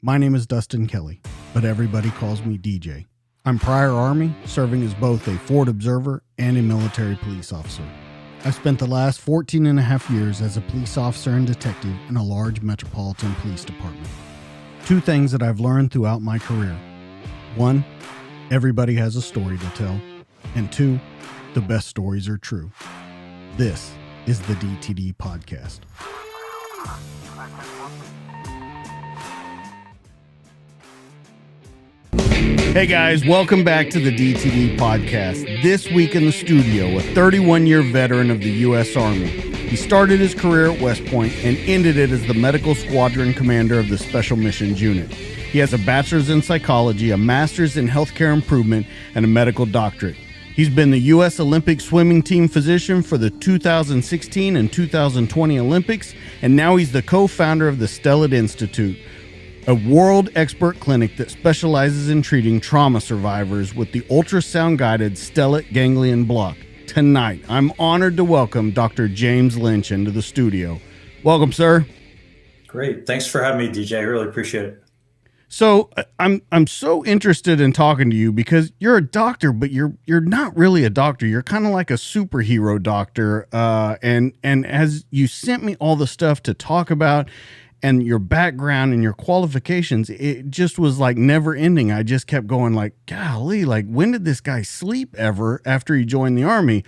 My name is Dustin Kelly, but everybody calls me DJ. I'm prior Army, serving as both a Ford observer and a military police officer. I spent the last 14 and a half years as a police officer and detective in a large metropolitan police department. Two things that I've learned throughout my career. One, everybody has a story to tell. And two, the best stories are true. This is the DTD Podcast. Hey guys, welcome back to the DTD Podcast. This week in the studio, a 31-year veteran of the U.S. Army. He started his career at West Point and ended it as the medical squadron commander of the Special Missions Unit. He has a bachelor's in psychology, a master's in healthcare improvement, and a medical doctorate. He's been the U.S. Olympic swimming team physician for the 2016 and 2020 Olympics, and now he's the co-founder of the Stellate Institute, a world expert clinic that specializes in treating trauma survivors with the ultrasound-guided Stellate Ganglion block. Tonight, I'm honored to welcome Dr. James Lynch into the studio. Welcome, sir. Great. Thanks for having me, DJ. I really appreciate it. So I'm so interested in talking to you because you're a doctor, but you're not really a doctor. You're kind of like a superhero doctor. And as you sent me all the stuff to talk about, and your background and your qualifications, it just was like never ending. I just kept going like, golly, like when did this guy sleep ever after he joined the Army?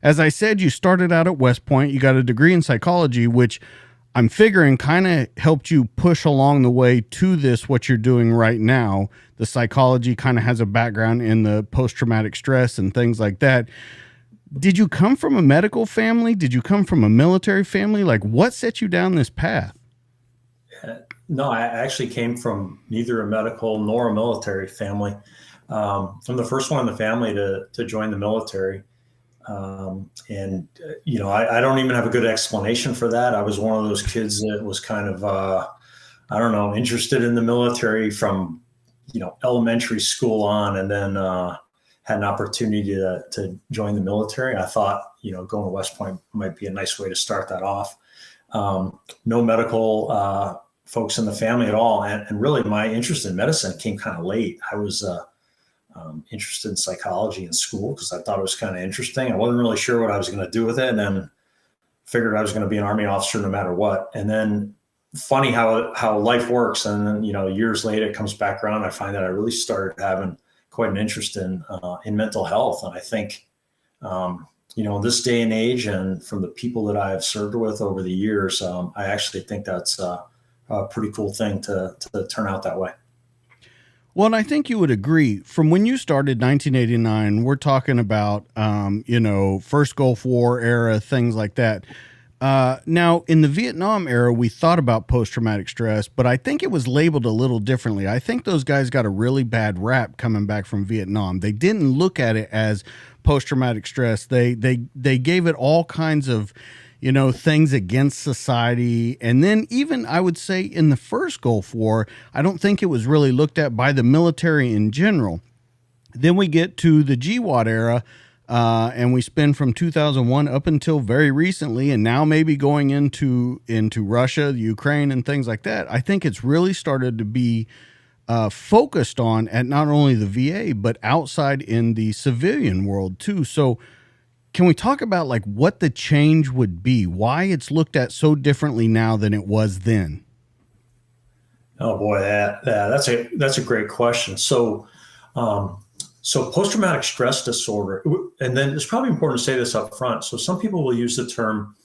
As I said, you started out at West Point. You got a degree in psychology, which I'm figuring kind of helped you push along the way to this, what you're doing right now. The psychology kind of has a background in the post-traumatic stress and things like that. Did you come from a medical family? Did you come from a military family? Like what set you down this path? No, I actually came from neither a medical nor a military family. I'm the first one in the family to join the military. I don't even have a good explanation for that. I was one of those kids that was kind of, interested in the military from, elementary school on, and then had an opportunity to join the military. I thought, going to West Point might be a nice way to start that off. No medical folks in the family at all. And really my interest in medicine came kind of late. I was interested in psychology in school because I thought it was kind of interesting. I wasn't really sure what I was going to do with it, and then figured I was going to be an Army officer no matter what. And then funny how life works. And then, years later it comes back around. I find that I really started having quite an interest in mental health. And I think, this day and age, and from the people that I have served with over the years, I actually think that's a pretty cool thing to turn out that way. Well, and I think you would agree from when you started 1989, we're talking about, first Gulf War era, things like that. Now, in the Vietnam era, we thought about post-traumatic stress, but I think it was labeled a little differently. I think those guys got a really bad rap coming back from Vietnam. They didn't look at it as post-traumatic stress. They gave it all kinds of, things against society. And then even I would say in the first Gulf War, I don't think it was really looked at by the military in general. Then we get to the GWOT era, and we spend from 2001 up until very recently, and now maybe going into Russia, Ukraine, and things like that. I think it's really started to be focused on at not only the VA, but outside in the civilian world too. So can we talk about like what the change would be, why it's looked at so differently now than it was then? Oh boy, that's a great question. So post-traumatic stress disorder, and then it's probably important to say this up front. So some people will use the term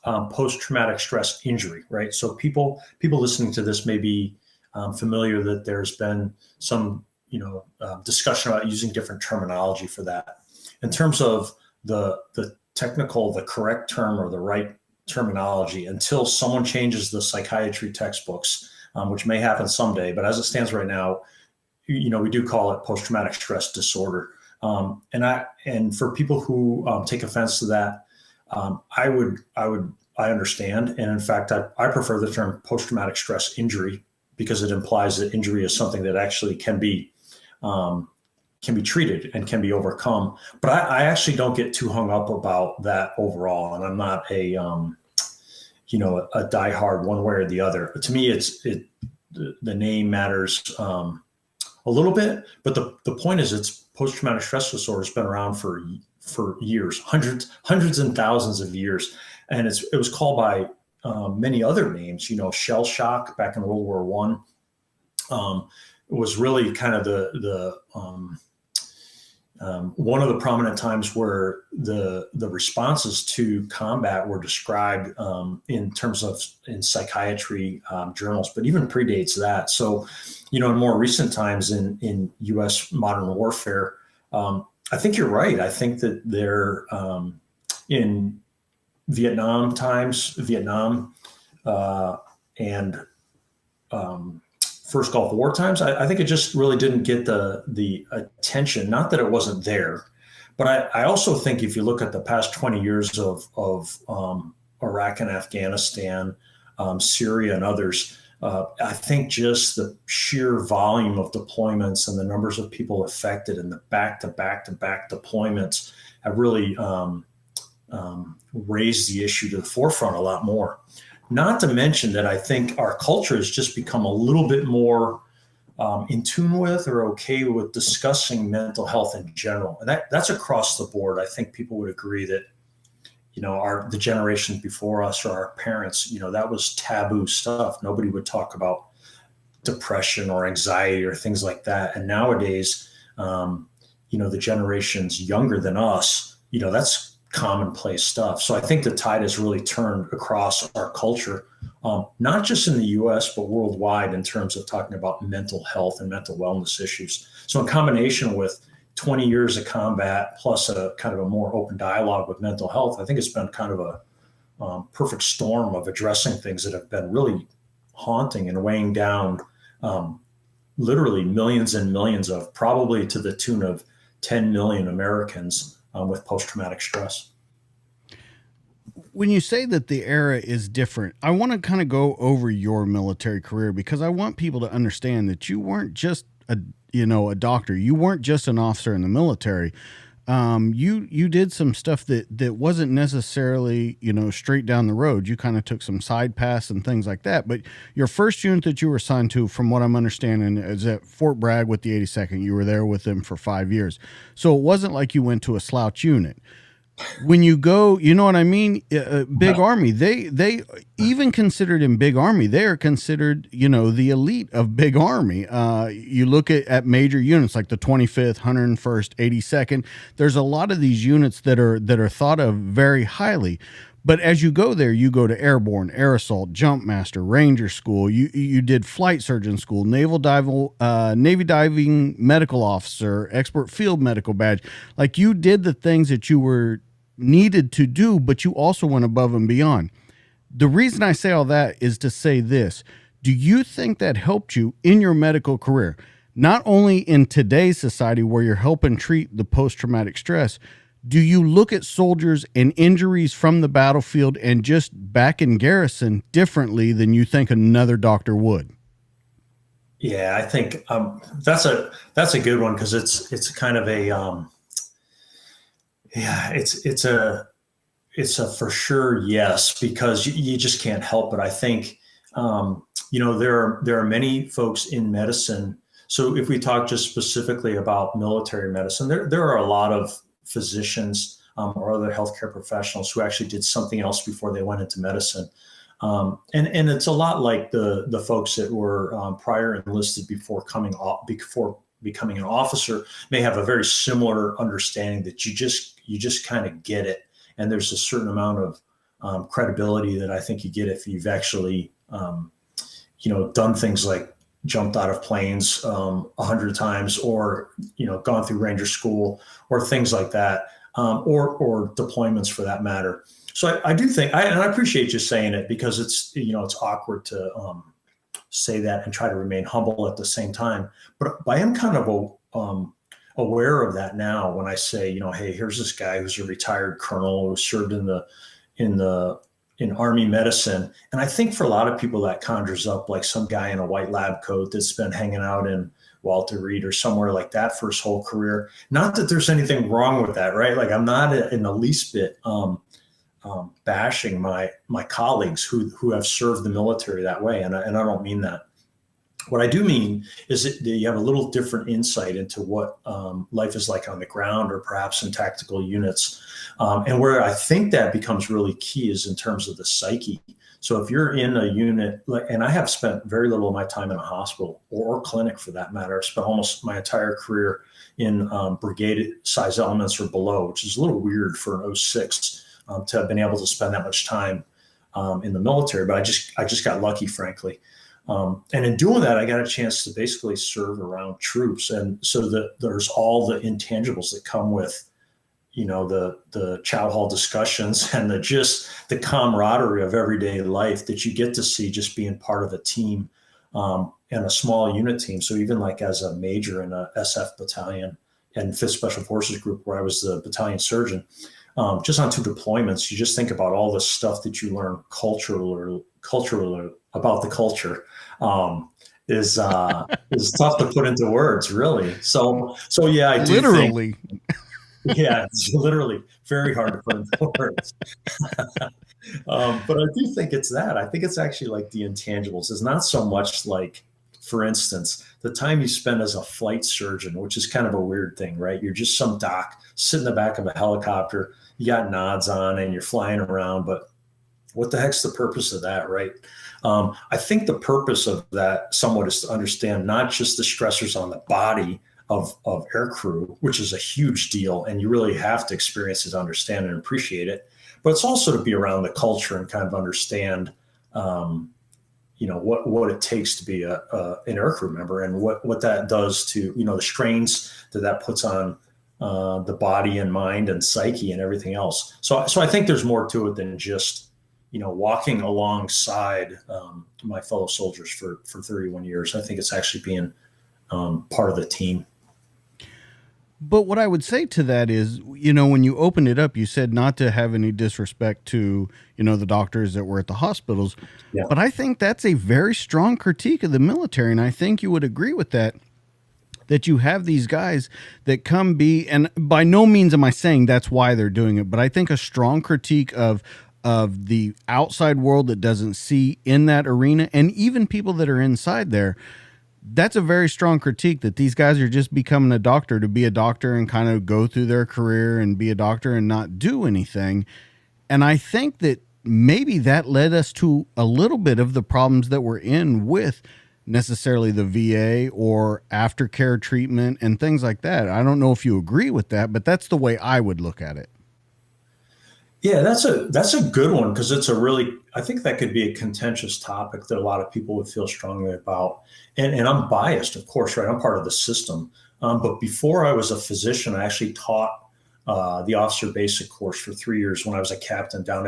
post-traumatic stress injury, right? So people listening to this may be familiar that there's been some, discussion about using different terminology for that. In terms of the correct term or the right terminology, until someone changes the psychiatry textbooks, which may happen someday, but as it stands right now, we do call it post-traumatic stress disorder. And for people who take offense to that, I understand. And in fact, I prefer the term post-traumatic stress injury because it implies that injury is something that actually can be treated and can be overcome. But I actually don't get too hung up about that overall. And I'm not a diehard one way or the other. But to me, the name matters a little bit, but the point is, it's post-traumatic stress disorder has been around for years, hundreds and thousands of years, and it was called by many other names. Shell shock back in World War One was really kind of the one of the prominent times where the responses to combat were described in terms of in psychiatry journals, but even predates that. So, in more recent times in U.S. modern warfare, I think you're right. I think that they're in Vietnam times, and First Gulf War times, I think it just really didn't get the attention. Not that it wasn't there, but I also think if you look at the past 20 years of Iraq and Afghanistan, Syria and others, I think just the sheer volume of deployments and the numbers of people affected and the back-to-back deployments have really raised the issue to the forefront a lot more. Not to mention that I think our culture has just become a little bit more in tune with or okay with discussing mental health in general. And that's across the board. I think people would agree that, the generations before us or our parents, that was taboo stuff. Nobody would talk about depression or anxiety or things like that. And nowadays, the generations younger than us, that's commonplace stuff. So I think the tide has really turned across our culture, not just in the US, but worldwide in terms of talking about mental health and mental wellness issues. So in combination with 20 years of combat plus a kind of a more open dialogue with mental health, I think it's been kind of a perfect storm of addressing things that have been really haunting and weighing down literally millions and millions of, probably to the tune of 10 million Americans with post-traumatic stress. When you say that the era is different, I want to kind of go over your military career, because I want people to understand that you weren't just a doctor. You weren't just an officer in the military. You did some stuff that wasn't necessarily, straight down the road. You kind of took some side paths and things like that. But your first unit that you were assigned to, from what I'm understanding, is at Fort Bragg with the 82nd. You were there with them for 5 years. So it wasn't like you went to a slouch unit. When you go, you know what I mean? Big Army, they even considered in Big Army, they are considered, the elite of Big Army. You look at major units like the 25th, 101st, 82nd. There's a lot of these units that are thought of very highly. But as you go there, you go to Airborne, Air Assault, Jump Master, Ranger School. You did Flight Surgeon School, Navy Diving Medical Officer, Expert Field Medical Badge. Like, you did the things that you were needed to do, but you also went above and beyond. The reason I say all that is to say this. Do you think that helped you in your medical career? Not only in today's society where you're helping treat the post-traumatic stress, do you look at soldiers and injuries from the battlefield and just back in garrison differently than you think another doctor would? Yeah, I think that's a good one, because it's kind of a it's a for sure yes, because you just can't help it. I think there are many folks in medicine. So if we talk just specifically about military medicine, there are a lot of physicians or other healthcare professionals who actually did something else before they went into medicine. And it's a lot like the folks that were prior enlisted before becoming an officer may have a very similar understanding that you just kind of get it. And there's a certain amount of credibility that I think you get if you've actually, done things like jumped out of planes 100 times, or, gone through Ranger School or things like that, or deployments for that matter. So I do think, and I appreciate you saying it, because it's awkward to say that and try to remain humble at the same time. But I am kind of aware of that now when I say, hey, here's this guy who's a retired colonel who served in Army medicine. And I think for a lot of people that conjures up like some guy in a white lab coat that's been hanging out in Walter Reed or somewhere like that for his whole career. Not that there's anything wrong with that, right? Like, I'm not in the least bit bashing my colleagues who have served the military that way. And I don't mean that. What I do mean is that you have a little different insight into what life is like on the ground or perhaps in tactical units. And where I think that becomes really key is in terms of the psyche. So if you're in a unit, and I have spent very little of my time in a hospital or clinic for that matter, I've spent almost my entire career in brigade size elements or below, which is a little weird for an '06 to have been able to spend that much time in the military. But I just got lucky, frankly. And in doing that, I got a chance to basically serve around troops. And so that there's all the intangibles that come with, the chow hall discussions and the camaraderie of everyday life that you get to see just being part of a team and a small unit team. So even like as a major in a SF battalion and 5th Special Forces Group, where I was the battalion surgeon, just on 2 deployments, you just think about all the stuff that you learn culturally about the culture is tough to put into words, really. So yeah, I do Literally. think, yeah, it's literally very hard to put into words. But I do think it's that. I think it's actually like the intangibles. It's not so much like, for instance, the time you spend as a flight surgeon, which is kind of a weird thing, right? You're just some doc sitting in the back of a helicopter, you got nods on and you're flying around, but what the heck's the purpose of that, right? I think the purpose of that somewhat is to understand not just the stressors on the body of aircrew, which is a huge deal, and you really have to experience it to understand and appreciate it, but it's also to be around the culture and kind of understand, what it takes to be an aircrew member and what that does to, the strains that puts on the body and mind and psyche and everything else. So I think there's more to it than just, walking alongside my fellow soldiers for 31 years. I think it's actually being part of the team. But what I would say to that is, when you opened it up, you said not to have any disrespect to, the doctors that were at the hospitals. Yeah. But I think that's a very strong critique of the military. And I think you would agree with that you have these guys that come and by no means am I saying that's why they're doing it, but I think a strong critique of the outside world that doesn't see in that arena, and even people that are inside there, that's a very strong critique that these guys are just becoming a doctor to be a doctor and kind of go through their career and be a doctor and not do anything. And I think that maybe that led us to a little bit of the problems that we're in with necessarily the VA or aftercare treatment and things like that. I don't know if you agree with that, but that's the way I would look at it. Yeah, that's a good one, because I think that could be a contentious topic that a lot of people would feel strongly about. And I'm biased, of course, right? I'm part of the system. But before I was a physician, I actually taught the officer basic course for 3 years when I was a captain down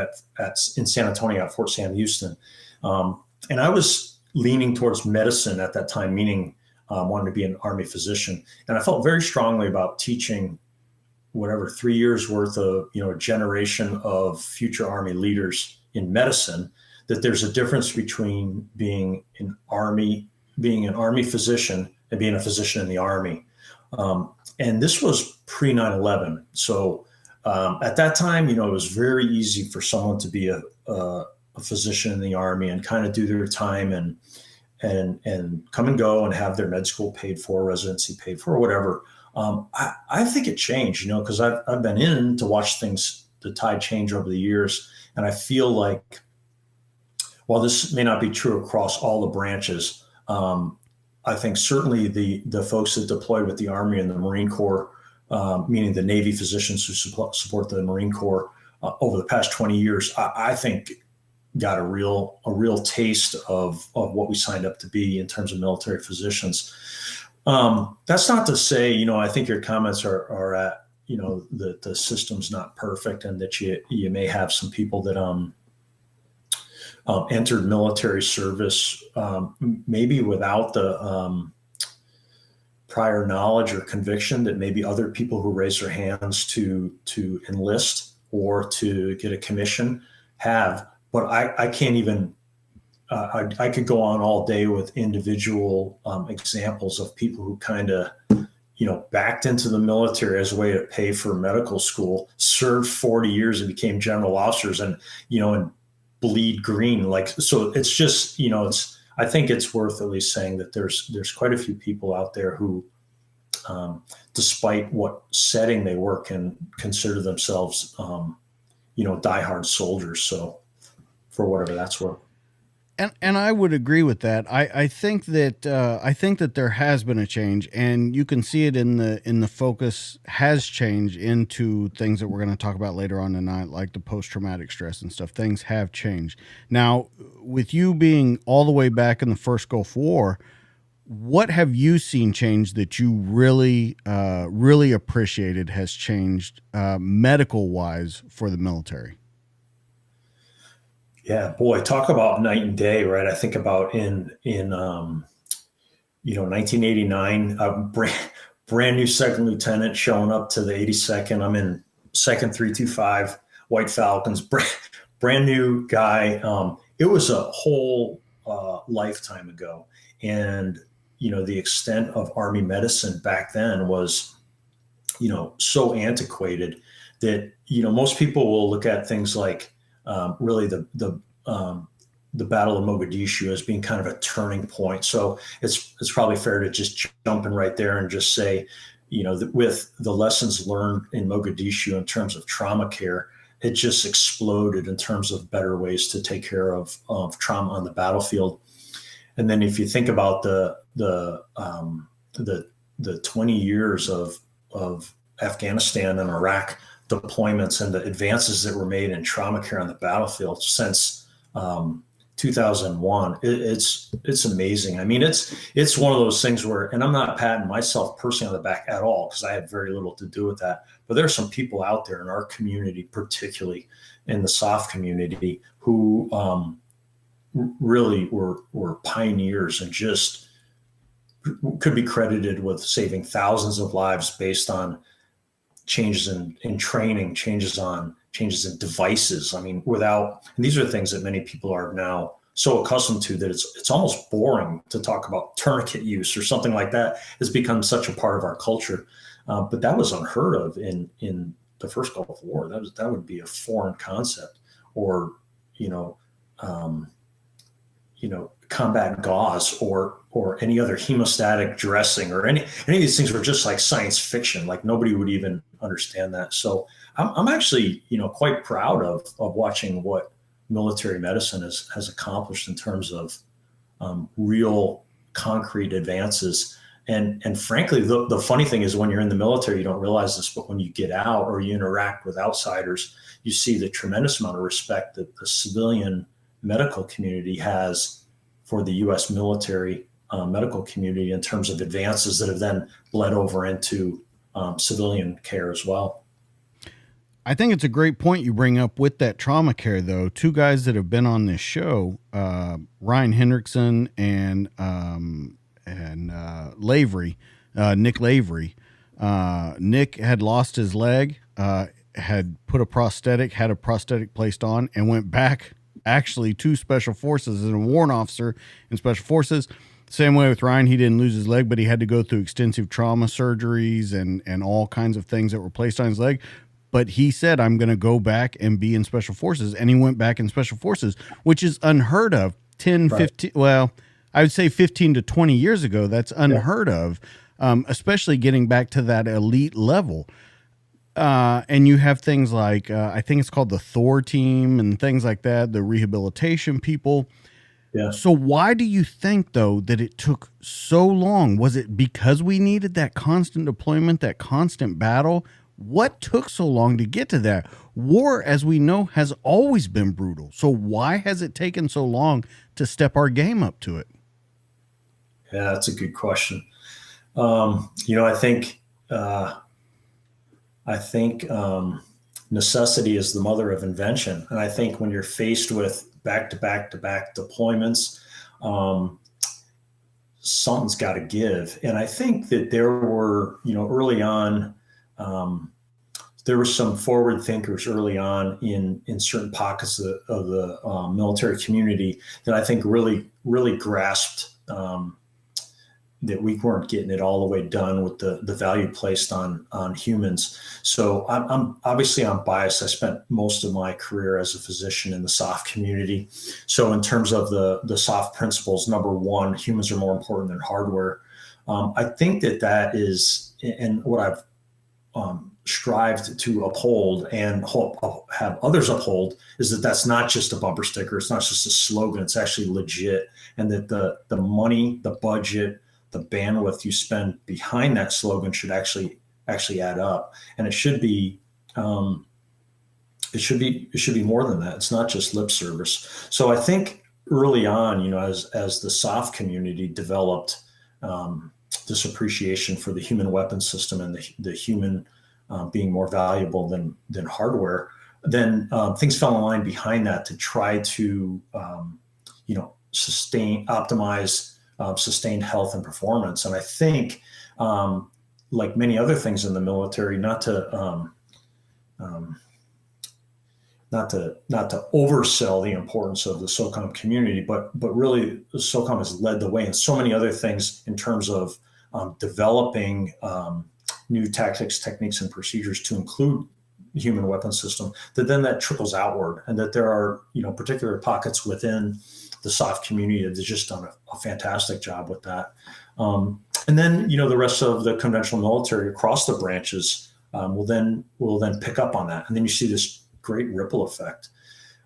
in San Antonio at Fort Sam Houston. And I was leaning towards medicine at that time, meaning wanted to be an Army physician. And I felt very strongly about teaching 3 years worth of, a generation of future Army leaders in medicine, that there's a difference between being an Army physician and being a physician in the Army. And this was pre 9/11. So at that time, it was very easy for someone to be a physician in the Army and kind of do their time and come and go and have their med school paid for, residency paid for, whatever. I think it changed, because I've been in to watch the tide change over the years. And I feel like, while this may not be true across all the branches, I think certainly the folks that deploy with the Army and the Marine Corps, meaning the Navy physicians who support the Marine Corps over the past 20 years, I think got a real taste of what we signed up to be in terms of military physicians. That's not to say, I think your comments are at, the system's not perfect, and that you may have some people that entered military service maybe without the prior knowledge or conviction that maybe other people who raise their hands to enlist or to get a commission have. But I can't even. I could go on all day with individual examples of people who kind of, backed into the military as a way to pay for medical school, served 40 years and became general officers, and bleed green. So it's just, I think it's worth at least saying that there's quite a few people out there who, despite what setting they work in, consider themselves, diehard soldiers. So for whatever that's worth. And I would agree with that. I think that there has been a change, and you can see it in the focus has changed into things that we're going to talk about later on tonight, like the post traumatic stress and stuff. Things have changed. Now, with you being all the way back in the first Gulf War, what have you seen change that you really appreciated has changed medical wise for the military? Yeah, boy, talk about night and day, right? I think about in 1989, a brand new second lieutenant showing up to the 82nd. I'm in second 325 White Falcons, brand new guy. It was a whole lifetime ago, and the extent of Army medicine back then was so antiquated that most people will look at things like really the Battle of Mogadishu as being kind of a turning point. So it's probably fair to just jump in right there and just say, that with the lessons learned in Mogadishu in terms of trauma care, it just exploded in terms of better ways to take care of trauma on the battlefield. And then if you think about the 20 years of Afghanistan and Iraq deployments and the advances that were made in trauma care on the battlefield since 2001, it's amazing. I mean, it's one of those things where, and I'm not patting myself personally on the back at all, because I had very little to do with that. But there are some people out there in our community, particularly in the SOF community, who really were pioneers and just could be credited with saving thousands of lives based on changes in training, changes in devices. I mean, and these are things that many people are now so accustomed to that it's almost boring to talk about tourniquet use or something like that. It's become such a part of our culture. But that was unheard of in the first Gulf War. That would be a foreign concept. Or combat gauze or any other hemostatic dressing or any of these things were just like science fiction. Like nobody would even understand that. So I'm actually, quite proud of watching what military medicine has accomplished in terms of real concrete advances. And frankly, the funny thing is when you're in the military, you don't realize this, but when you get out or you interact with outsiders, you see the tremendous amount of respect that the civilian medical community has for the U.S. military medical community in terms of advances that have then bled over into civilian care as well. I think it's a great point you bring up with that trauma care, though. Two guys that have been on this show, Ryan Hendrickson and Lavery, Nick Lavery. Nick had lost his leg, had put had a prosthetic placed on, and went back actually to Special Forces as a warrant officer in Special Forces. Same way with Ryan, he didn't lose his leg, but he had to go through extensive trauma surgeries and all kinds of things that were placed on his leg. But he said, I'm going to go back and be in Special Forces. And he went back in Special Forces, which is unheard of. 10, right. 15, well, I would say 15 to 20 years ago, that's unheard of, especially getting back to that elite level. And you have things like, I think it's called the Thor team and things like that, the rehabilitation people. Yeah. So why do you think, though, that it took so long? Was it because we needed that constant deployment, that constant battle? What took so long to get to that? War, as we know, has always been brutal. So why has it taken so long to step our game up to it? Yeah, that's a good question. I think necessity is the mother of invention. And I think when you're faced with back-to-back deployments, something's got to give. And I think that there were, early on, there were some forward thinkers early on in certain pockets of the military community that I think really grasped, that we weren't getting it all the way done with the value placed on humans. So I'm obviously I'm biased. I spent most of my career as a physician in the soft community. So in terms of the soft principles, number one, humans are more important than hardware. I think that is, and what I've strived to uphold and hope have others uphold, is that that's not just a bumper sticker. It's not just a slogan. It's actually legit, and that the money, the budget, the bandwidth you spend behind that slogan should actually add up, and it should be. It should be more than that. It's not just lip service. So I think early on, as the soft community developed this appreciation for the human weapon system and the human being more valuable than hardware, then things fell in line behind that to try to optimize sustained health and performance. And I think, like many other things in the military, not to oversell the importance of the SOCOM community, but really the SOCOM has led the way in so many other things in terms of developing new tactics, techniques, and procedures to include the human weapon system, that trickles outward, and that there are particular pockets within the soft community that has just done a fantastic job with that. And then the rest of the conventional military across the branches will then pick up on that, and then you see this great ripple effect.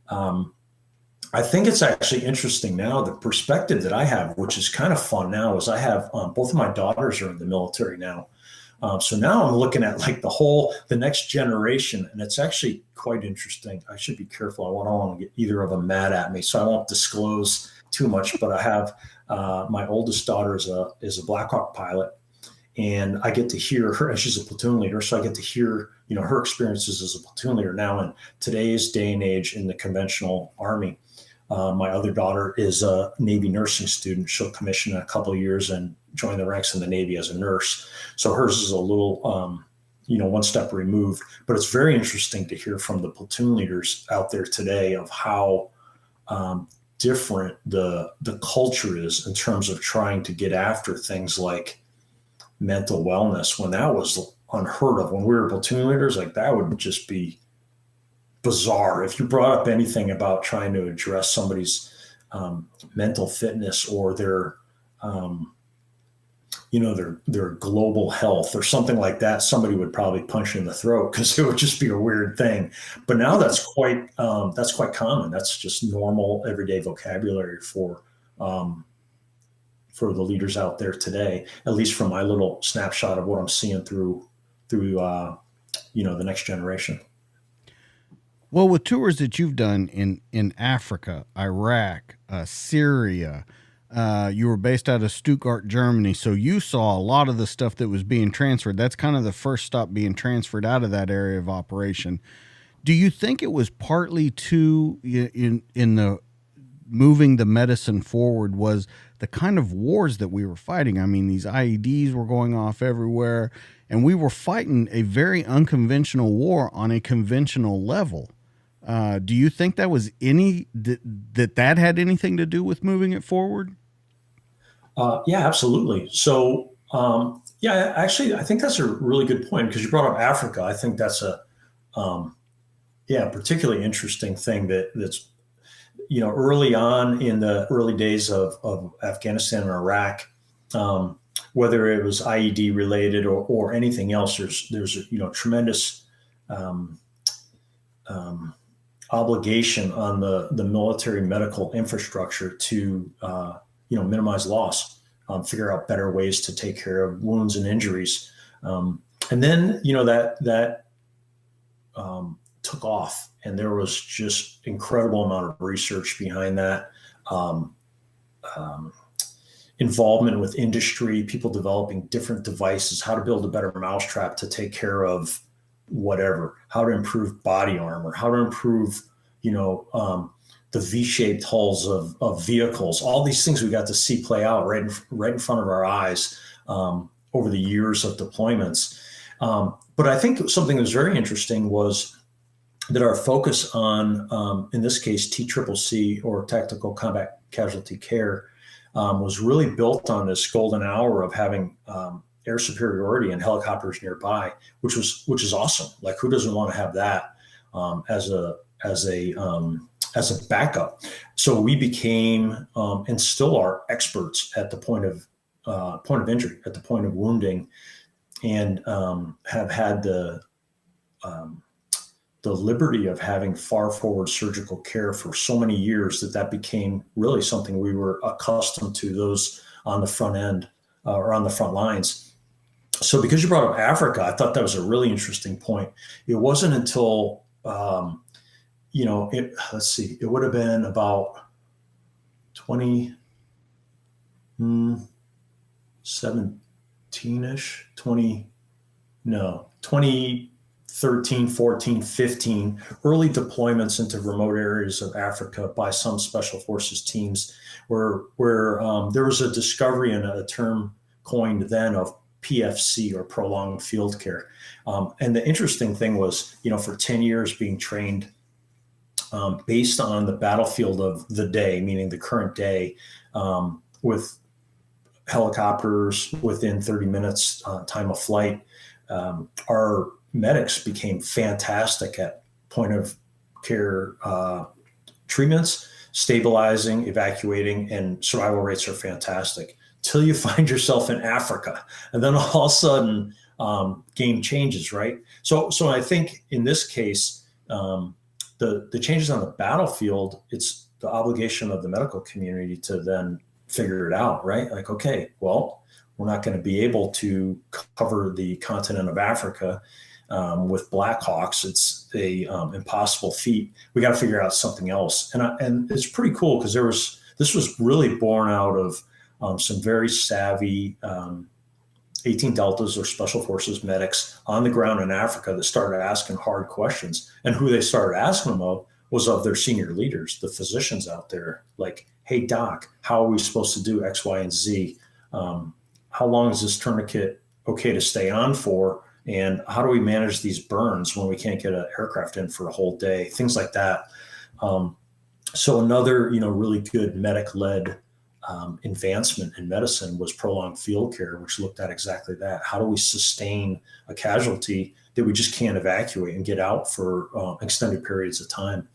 I think it's actually interesting now, the perspective that I have, which is kind of fun now, is I have both of my daughters are in the military now. So now I'm looking at like the next generation, and it's actually quite interesting. I should be careful. I don't want to get either of them mad at me, so I won't disclose too much, but I have my oldest daughter is a Black Hawk pilot, and I get to hear her, and she's a platoon leader. So I get to hear, her experiences as a platoon leader now in today's day and age in the conventional Army. My other daughter is a Navy nursing student. She'll commission in a couple of years and join the ranks in the Navy as a nurse. So hers is a little, one step removed. But it's very interesting to hear from the platoon leaders out there today of how different the culture is in terms of trying to get after things like mental wellness, when that was unheard of. When we were platoon leaders, like that would just be bizarre. If you brought up anything about trying to address somebody's mental fitness or their global health or something like that, somebody would probably punch you in the throat, because it would just be a weird thing. But now that's quite common. That's just normal everyday vocabulary for the leaders out there today, at least from my little snapshot of what I'm seeing through the next generation. Well, with tours that you've done in Africa, Iraq, Syria, you were based out of Stuttgart, Germany, so you saw a lot of the stuff that was being transferred. That's kind of the first stop being transferred out of that area of operation. Do you think it was partly in the moving the medicine forward was the kind of wars that we were fighting? I mean, these IEDs were going off everywhere, and we were fighting a very unconventional war on a conventional level. Do you think that was that had anything to do with moving it forward? Yeah, absolutely. So, actually, I think that's a really good point, because you brought up Africa. I think that's a particularly interesting thing that's early on in the early days of Afghanistan and Iraq, whether it was IED related or anything else, there's tremendous obligation on the military medical infrastructure to minimize loss, figure out better ways to take care of wounds and injuries, and then that took off, and there was just incredible amount of research behind that, involvement with industry, people developing different devices, how to build a better mousetrap to take care of whatever, how to improve body armor, how to improve the V-shaped hulls of vehicles. All these things we got to see play out right in front of our eyes over the years of deployments. But I think something that was very interesting was that our focus on, in this case, TCCC, or Tactical Combat Casualty Care, was really built on this golden hour of having air superiority and helicopters nearby, which is awesome. Like, who doesn't want to have that as a backup? So we became and still are experts at the point of injury, at the point of wounding, and have had the liberty of having far forward surgical care for so many years that became really something we were accustomed to, those on the front end or on the front lines. So because you brought up Africa, I thought that was a really interesting point. It wasn't until, let's see, it would have been about 2017-ish, 2013, 14, 15, early deployments into remote areas of Africa by some special forces teams where there was a discovery and a term coined then of PFC, or prolonged field care. And the interesting thing was, for 10 years being trained based on the battlefield of the day, meaning the current day, with helicopters within 30 minutes time of flight, our medics became fantastic at point of care treatments, stabilizing, evacuating, and survival rates are fantastic till you find yourself in Africa. And then all of a sudden, game changes, right? So I think in this case, the changes on the battlefield, it's the obligation of the medical community to then figure it out, right? Like, okay, well, we're not going to be able to cover the continent of Africa with Blackhawks. It's a impossible feat. We got to figure out something else. And it's pretty cool because this was really born out of some very savvy 18 Deltas or Special Forces medics on the ground in Africa that started asking hard questions. And who they started asking them of was of their senior leaders, the physicians out there. Like, hey, doc, how are we supposed to do X, Y, and Z? How long is this tourniquet okay to stay on for? And how do we manage these burns when we can't get an aircraft in for a whole day? Things like that. So another, really good medic-led advancement in medicine was prolonged field care, which looked at exactly that. How do we sustain a casualty that we just can't evacuate and get out for extended periods of time?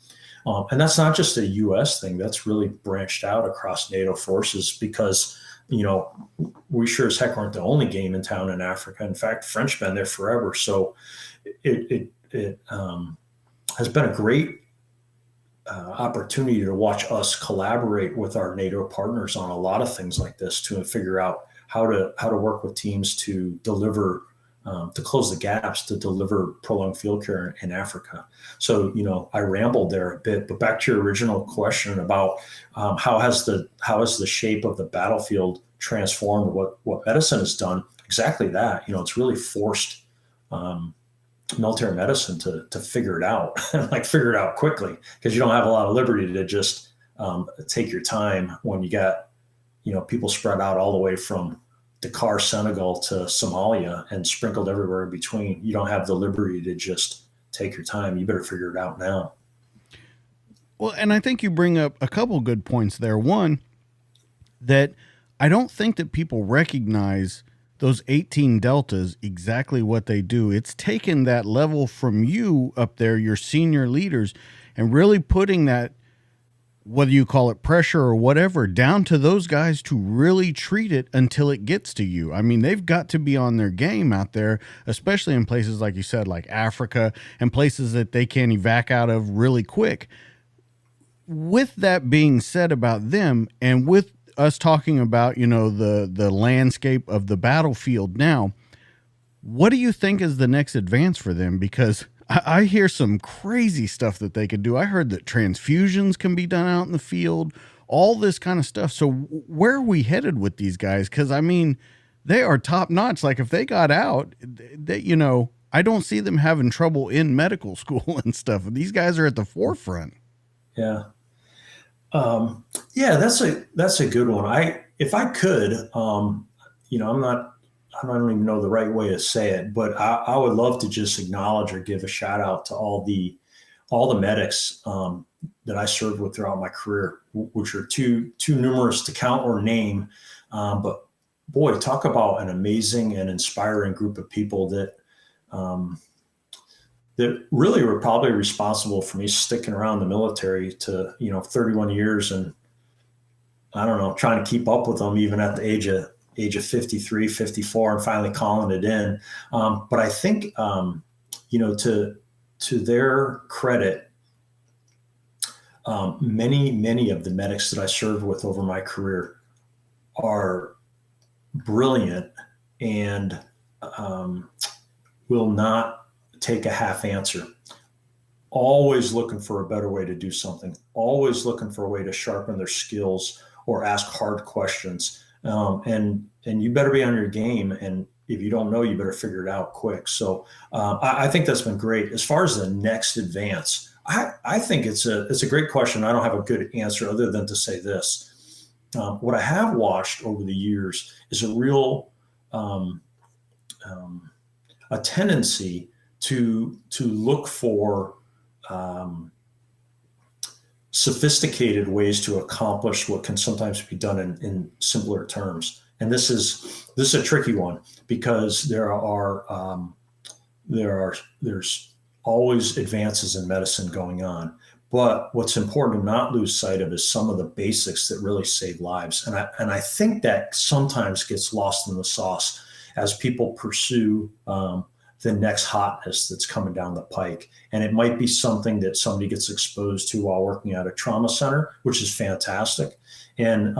And that's not just a U.S. thing. That's really branched out across NATO forces because, we sure as heck aren't the only game in town in Africa. In fact, French been there forever. So it has been a great opportunity to watch us collaborate with our NATO partners on a lot of things like this to figure out how to work with teams to deliver, to close the gaps, to deliver prolonged field care in Africa. So, I rambled there a bit, but back to your original question about how has the shape of the battlefield transformed what medicine has done? Exactly that. It's really forced military medicine to figure it out, like figure it out quickly, because you don't have a lot of liberty to just take your time when you got, people spread out all the way from Dakar, Senegal to Somalia and sprinkled everywhere in between. You don't have the liberty to just take your time. You better figure it out now. Well, and I think you bring up a couple good points there. One, that I don't think that people recognize those 18 deltas, exactly what they do. It's taken that level from you up there, your senior leaders, and really putting that, whether you call it pressure or whatever, down to those guys to really treat it until it gets to you. I mean, they've got to be on their game out there, especially in places, like you said, like Africa, and places that they can't evac out of really quick. With that being said about them, and with us talking about, the landscape of the battlefield now, what do you think is the next advance for them? Because I hear some crazy stuff that they could do. I heard that transfusions can be done out in the field, all this kind of stuff. So where are we headed with these guys? Because, I mean, they are top notch. Like, if they got out, I don't see them having trouble in medical school and stuff. These guys are at the forefront. Yeah. That's a good one. If I could, I don't even know the right way to say it, but I would love to just acknowledge or give a shout out to all the medics that I served with throughout my career, which are too numerous to count or name. But boy, talk about an amazing and inspiring group of people um, that really were probably responsible for me sticking around the military to 31 years, and I don't know, trying to keep up with them even at the age of 53, 54, and finally calling it in. But I think to their credit, many of the medics that I served with over my career are brilliant and will not take a half answer. Always looking for a better way to do something. Always looking for a way to sharpen their skills or ask hard questions. And you better be on your game. And if you don't know, you better figure it out quick. So I think that's been great. As far as the next advance, I think it's a great question. I don't have a good answer other than to say this. What I have watched over the years is a real a tendency to look for sophisticated ways to accomplish what can sometimes be done in simpler terms. And this is a tricky one because there's always advances in medicine going on. But what's important to not lose sight of is some of the basics that really save lives. And I think that sometimes gets lost in the sauce as people pursue the next hotness that's coming down the pike. And it might be something that somebody gets exposed to while working at a trauma center, which is fantastic. And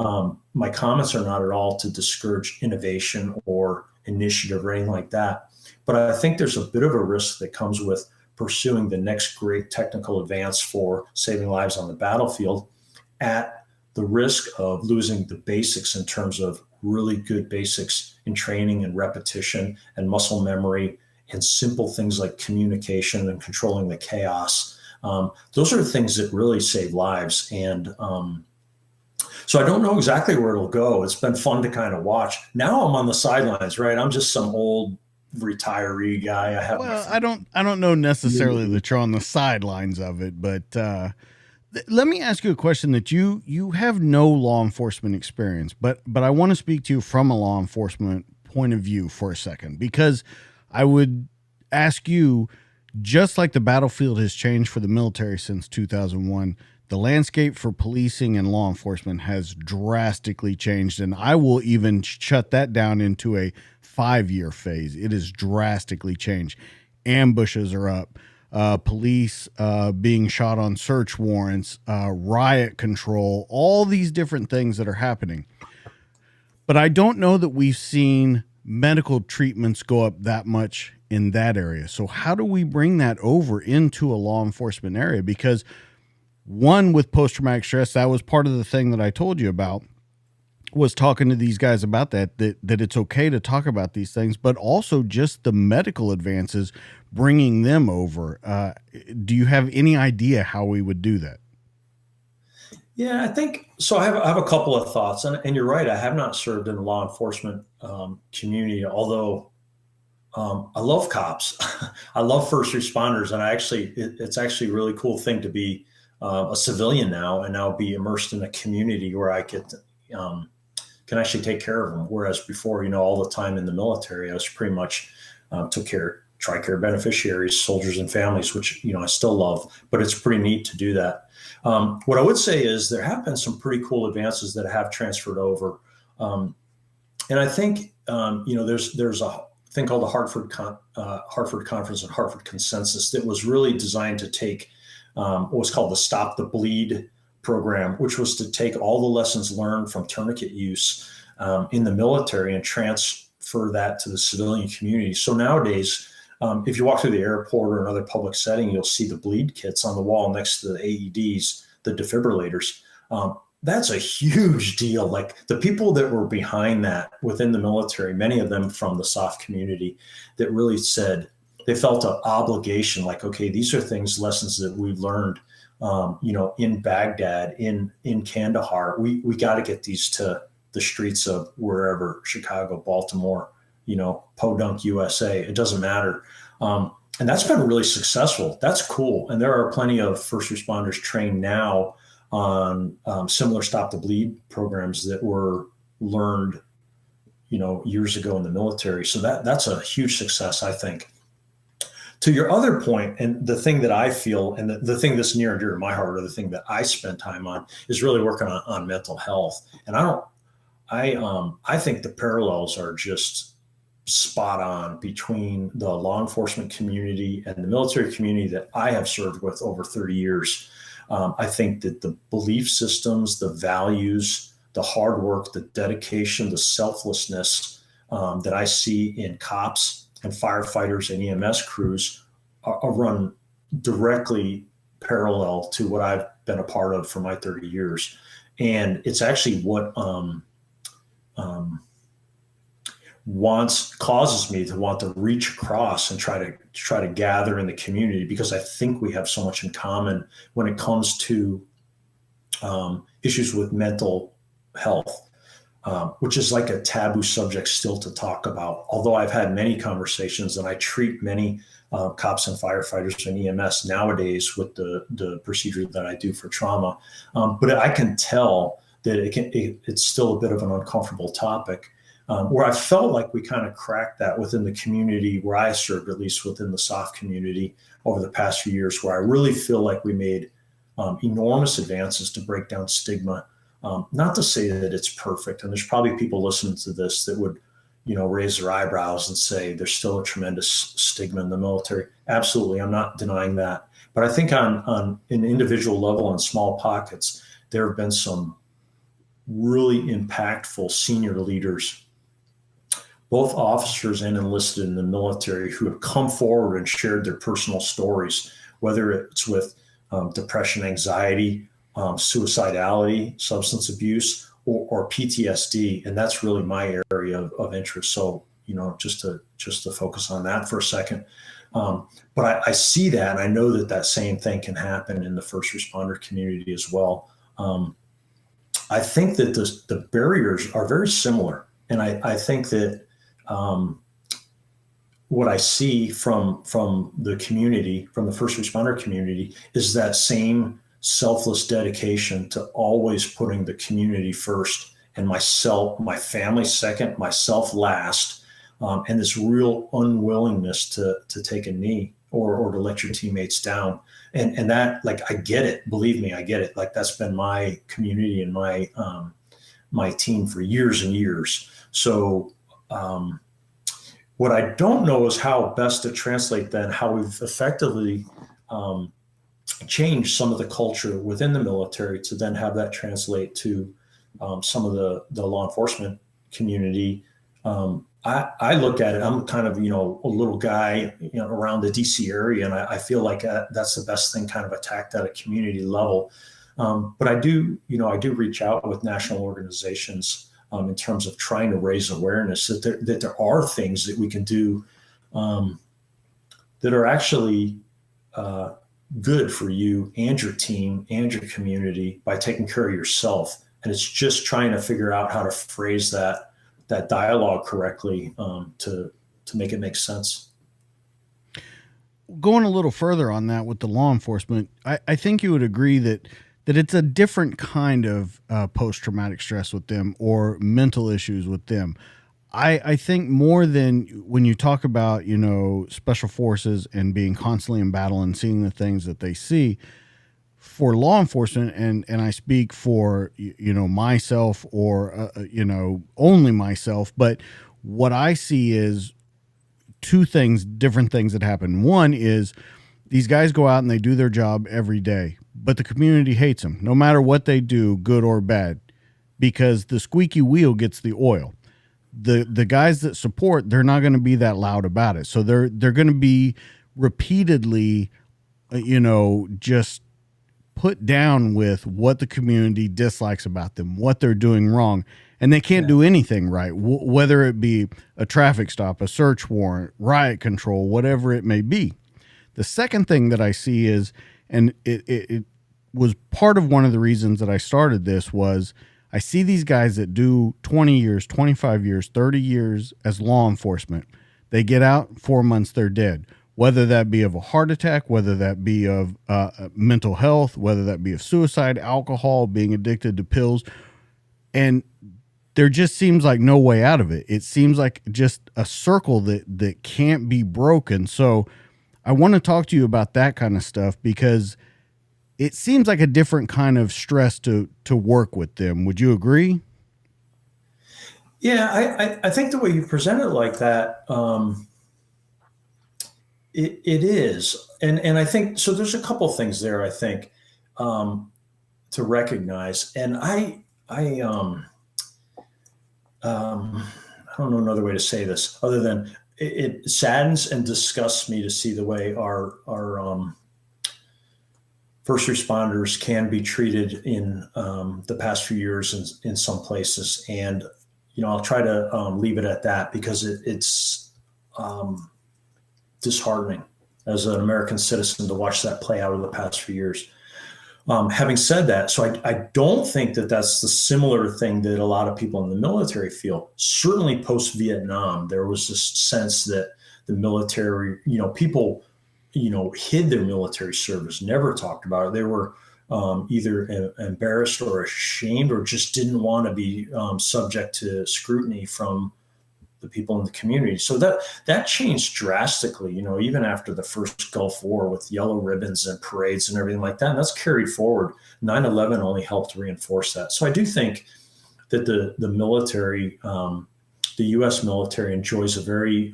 my comments are not at all to discourage innovation or initiative or anything like that. But I think there's a bit of a risk that comes with pursuing the next great technical advance for saving lives on the battlefield at the risk of losing the basics in terms of really good basics in training and repetition and muscle memory and simple things like communication and controlling the chaos. Those are the things that really save lives. And so I don't know exactly where it'll go. It's been fun to kind of watch. Now I'm on the sidelines, right? I'm just some old retiree guy. I don't know necessarily that you're on the sidelines of it, but let me ask you a question that you have no law enforcement experience, but I want to speak to you from a law enforcement point of view for a second, because I would ask you, just like the battlefield has changed for the military since 2001, the landscape for policing and law enforcement has drastically changed. And I will even shut that down into a 5-year phase. It has drastically changed. Ambushes are up. Police being shot on search warrants, riot control, all these different things that are happening. But I don't know that we've seen medical treatments go up that much in that area. So how do we bring that over into a law enforcement area? Because one, with post-traumatic stress, that was part of the thing that I told you about, was talking to these guys about that it's okay to talk about these things, but also just the medical advances, bringing them over. Do you have any idea how we would do that? Yeah, I think so. I have a couple of thoughts, and you're right. I have not served in the law enforcement community, although I love cops. I love first responders, and it's actually a really cool thing to be a civilian now, and now be immersed in a community where I can actually take care of them. Whereas before, all the time in the military, I was pretty much took care TRICARE beneficiaries, soldiers and families, which, I still love, but it's pretty neat to do that. What I would say is there have been some pretty cool advances that have transferred over. And I think, there's a thing called the Hartford Conference and Hartford Consensus that was really designed to take what was called the Stop the Bleed program, which was to take all the lessons learned from tourniquet use in the military and transfer that to the civilian community. So nowadays, if you walk through the airport or another public setting, you'll see the bleed kits on the wall next to the AEDs, the defibrillators. That's a huge deal. Like the people that were behind that within the military, many of them from the SOF community, that really said they felt an obligation, like, okay, these are lessons that we've learned, in Baghdad, in Kandahar. We got to get these to the streets of wherever, Chicago, Baltimore, Podunk, USA. It doesn't matter. And and that's been really successful. That's cool. And there are plenty of first responders trained now on similar stop the bleed programs that were learned, years ago in the military. So that's a huge success, I think. To your other point, and the thing that I feel, and the thing that's near and dear to my heart, or the thing that I spend time on, is really working on mental health. And I think the parallels are just spot on between the law enforcement community and the military community that I have served with over 30 years. I think that the belief systems, the values, the hard work, the dedication, the selflessness that I see in cops and firefighters and EMS crews are run directly parallel to what I've been a part of for my 30 years. And it's actually what causes me to want to reach across and try to gather in the community, because I think we have so much in common when it comes to issues with mental health. Which is like a taboo subject still to talk about. Although I've had many conversations, and I treat many cops and firefighters and EMS nowadays with the procedure that I do for trauma. But I can tell that it's still a bit of an uncomfortable topic, where I felt like we kind of cracked that within the community where I served, at least within the SOF community over the past few years, where I really feel like we made enormous advances to break down stigma. Not to say that it's perfect, and there's probably people listening to this that would, raise their eyebrows and say there's still a tremendous stigma in the military. Absolutely, I'm not denying that. But I think on an individual level, in small pockets, there have been some really impactful senior leaders, both officers and enlisted in the military, who have come forward and shared their personal stories, whether it's with depression, anxiety, suicidality, substance abuse, or PTSD. And that's really my area of interest. So, just to focus on that for a second. But I see that, and I know that same thing can happen in the first responder community as well. I think that the barriers are very similar. And I think that what I see from the community, from the first responder community, is that same selfless dedication to always putting the community first, and my family second, myself last, and this real unwillingness to take a knee or to let your teammates down. And that, like, I get it. Believe me, I get it. Like, that's been my community and my team for years and years. So what I don't know is how best to translate then how we've effectively change some of the culture within the military to then have that translate to some of the law enforcement community. I look at it, I'm kind of, a little guy, around the DC area, and I feel like that's the best thing, kind of attacked at a community level. But I do reach out with national organizations in terms of trying to raise awareness that there are things that we can do that are actually good for you and your team and your community by taking care of yourself. And it's just trying to figure out how to phrase that dialogue correctly to make it make sense. Going a little further on that with the law enforcement, I think you would agree that it's a different kind of post-traumatic stress with them, or mental issues with them. I think more than when you talk about, special forces and being constantly in battle and seeing the things that they see, for law enforcement, and I speak for, myself, or, only myself, but what I see is different things that happen. One is these guys go out and they do their job every day, but the community hates them, no matter what they do, good or bad, because the squeaky wheel gets the oil. The guys that support, they're not going to be that loud about it. So they're going to be repeatedly, just put down with what the community dislikes about them, what they're doing wrong, and they can't do anything right, whether it be a traffic stop, a search warrant, riot control, whatever it may be. The second thing that I see is, and it was part of one of the reasons that I started this, was I see these guys that do 20 years, 25 years, 30 years as law enforcement. They get out, 4 months, they're dead. whether that be of a heart attack, whether that be of mental health, whether that be of suicide, alcohol, being addicted to pills. And there just seems like no way out of it. It seems like just a circle that can't be broken. So I want to talk to you about that kind of stuff because it seems like a different kind of stress to work with them. Would you agree? Yeah, I think the way you present it like that, it is, and I think so. There's a couple things there I think to recognize, and I don't know another way to say this other than it saddens and disgusts me to see the way our first responders can be treated in the past few years in some places. And, I'll try to leave it at that because it's disheartening as an American citizen to watch that play out over the past few years. Having said that, so I don't think that that's the similar thing that a lot of people in the military feel. Certainly post-Vietnam, there was this sense that the military, people, hid their military service, never talked about it. They were either embarrassed or ashamed or just didn't want to be subject to scrutiny from the people in the community. So that changed drastically, even after the first Gulf War with yellow ribbons and parades and everything like that. And that's carried forward. 9/11 only helped reinforce that. So I do think that the military, the U.S. military enjoys a very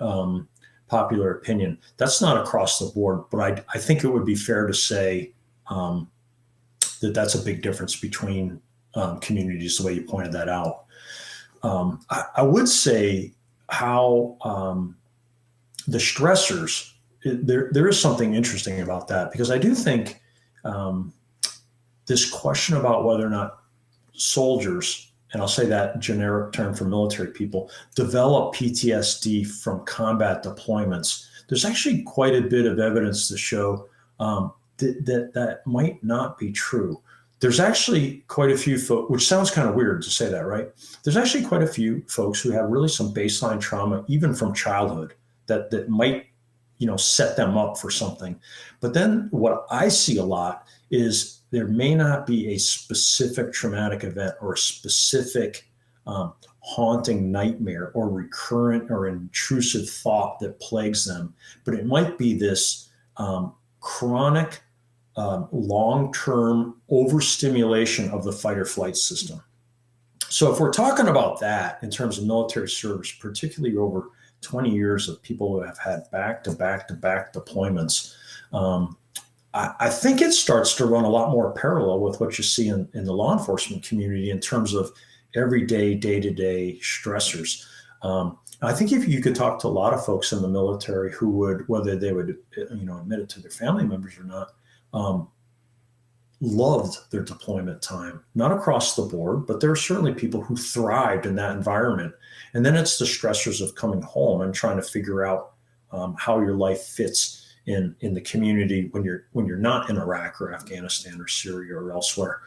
popular opinion. That's not across the board, but I think it would be fair to say that that's a big difference between communities, the way you pointed that out. I would say how the stressors, there is something interesting about that, because I do think this question about whether or not soldiers, and I'll say that generic term for military people, develop PTSD from combat deployments. There's actually quite a bit of evidence to show that might not be true. There's actually quite a few folks, which sounds kind of weird to say that, right? There's actually quite a few folks who have really some baseline trauma, even from childhood, that might, set them up for something. But then what I see a lot is there may not be a specific traumatic event or a specific haunting nightmare or recurrent or intrusive thought that plagues them, but it might be this chronic long-term overstimulation of the fight or flight system. So if we're talking about that in terms of military service, particularly over 20 years of people who have had back-to-back deployments, I think it starts to run a lot more parallel with what you see in the law enforcement community in terms of everyday, day-to-day stressors. I think if you could talk to a lot of folks in the military who would, whether they would, admit it to their family members or not, loved their deployment time, not across the board, but there are certainly people who thrived in that environment. And then it's the stressors of coming home and trying to figure out how your life fits in the community when you're not in Iraq or Afghanistan or Syria or elsewhere.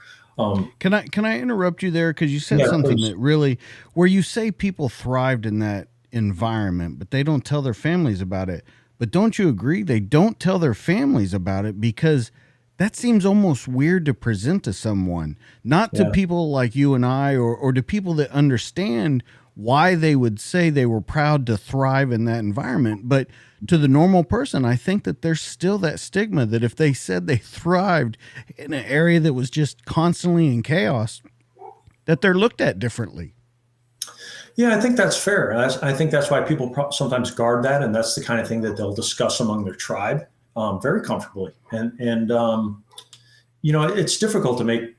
Can I interrupt you there? Because you said something please. that really, where you say people thrived in that environment, but they don't tell their families about it. But don't you agree? They don't tell their families about it because that seems almost weird to present to someone, not to people like you and I, or to people that understand why they would say they were proud to thrive in that environment. But to the normal person, I think that there's still that stigma that if they said they thrived in an area that was just constantly in chaos, that they're looked at differently. Yeah, I think that's fair. I think that's why people sometimes guard that, and that's the kind of thing that they'll discuss among their tribe very comfortably. And it's difficult to make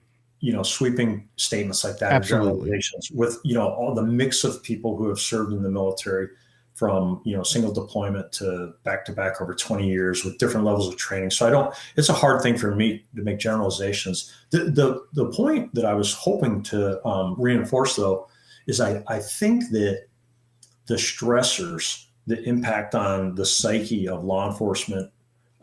sweeping statements like that, Absolutely. or generalizations with all the mix of people who have served in the military, from single deployment to back over 20 years with different levels of training. So it's a hard thing for me to make generalizations. The point that I was hoping to reinforce, though, is I think that the stressors that impact on the psyche of law enforcement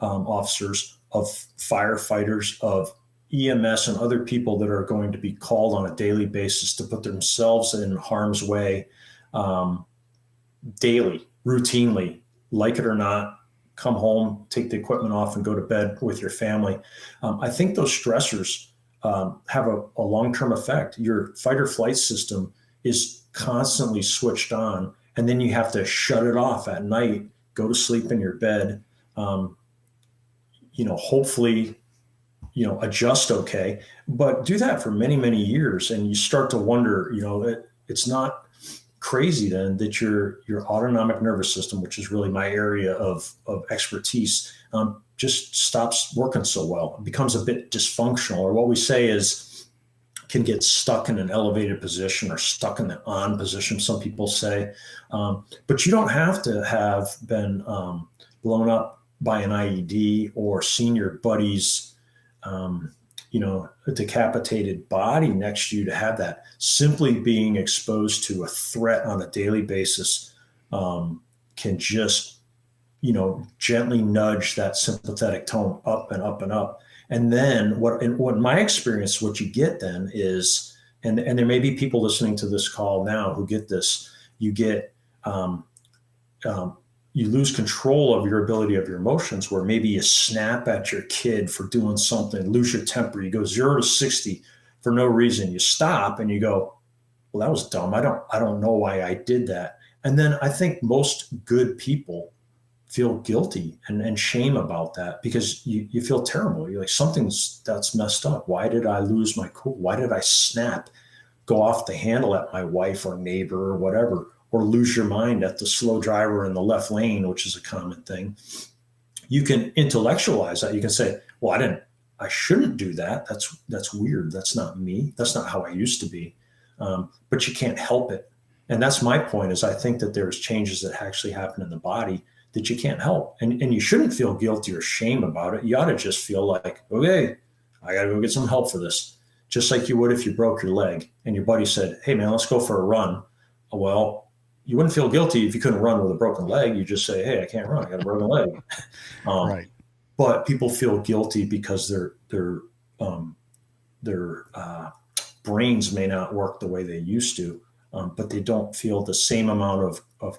officers, of firefighters, of EMS and other people that are going to be called on a daily basis to put themselves in harm's way daily, routinely, like it or not, come home, take the equipment off, and go to bed with your family. I think those stressors have a long-term effect. Your fight or flight system is constantly switched on, and then you have to shut it off at night, go to sleep in your bed, hopefully, adjust okay, but do that for many, many years. And you start to wonder, it's not crazy then that your autonomic nervous system, which is really my area of expertise, just stops working so well. It becomes a bit dysfunctional, or what we say is can get stuck in an elevated position or stuck in the on position, some people say. But you don't have to have been blown up by an IED or seen your buddy's, a decapitated body next to you to have that. Simply being exposed to a threat on a daily basis can just, gently nudge that sympathetic tone up and up and up. And then what in my experience, what you get then is, and there may be people listening to this call now who get this, you get, you lose control of your ability of your emotions, where maybe you snap at your kid for doing something, lose your temper, you go 0 to 60 for no reason. You stop and you go, well, that was dumb. I don't know why I did that. And then I think most good people feel guilty and shame about that, because you feel terrible. You're like, that's messed up. Why did I lose my cool? Why did I snap, go off the handle at my wife or neighbor or whatever, or lose your mind at the slow driver in the left lane, which is a common thing? You can intellectualize that. You can say, well, I shouldn't do that. That's weird. That's not me. That's not how I used to be. But you can't help it. And that's my point, is I think that there's changes that actually happen in the body that you can't help. And you shouldn't feel guilty or shame about it. You ought to just feel like, okay, I got to go get some help for this. Just like you would if you broke your leg and your buddy said, hey man, let's go for a run. Well, you wouldn't feel guilty if you couldn't run with a broken leg. You just say, hey, I can't run. I got a broken leg. Right. But people feel guilty because their brains may not work the way they used to, but they don't feel the same amount of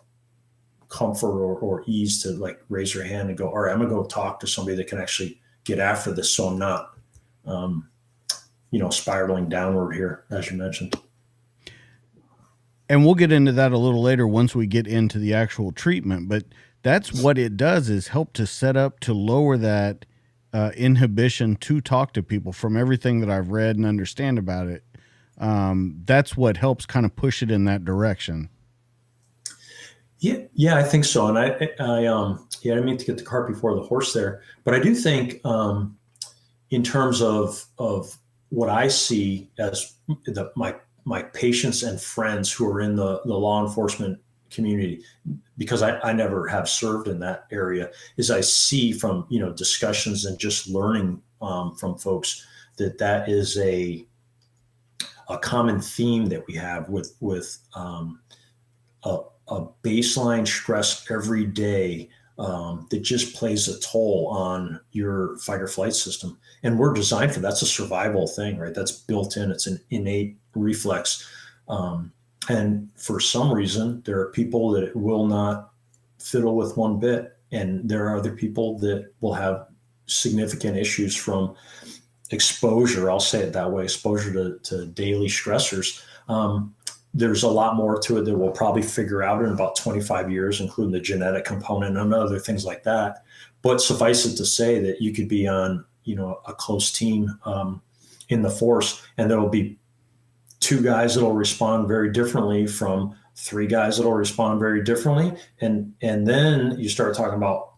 comfort or ease to like raise your hand and go, all right, I'm gonna go talk to somebody that can actually get after this, so I'm not, spiraling downward here, as you mentioned. And we'll get into that a little later once we get into the actual treatment. But that's what it does, is help to set up to lower that inhibition to talk to people. From everything that I've read and understand about it, that's what helps kind of push it in that direction. Yeah, I think so. And I didn't mean to get the cart before the horse there, but I do think in terms of what I see as my patients and friends who are in the law enforcement community, because I never have served in that area, is I see from, discussions and just learning from folks that is a common theme that we have with a baseline stress every day that just plays a toll on your fight or flight system. And we're designed for that. That's a survival thing, right? That's built in. It's an innate reflex. And for some reason, there are people that will not fiddle with one bit. And there are other people that will have significant issues from exposure. I'll say it that way, exposure to daily stressors. There's a lot more to it that we'll probably figure out in about 25 years, including the genetic component and other things like that. But suffice it to say that you could be on, a close team in the force, and there will be 2 guys that'll respond very differently from 3 guys that'll respond very differently. And then you start talking about,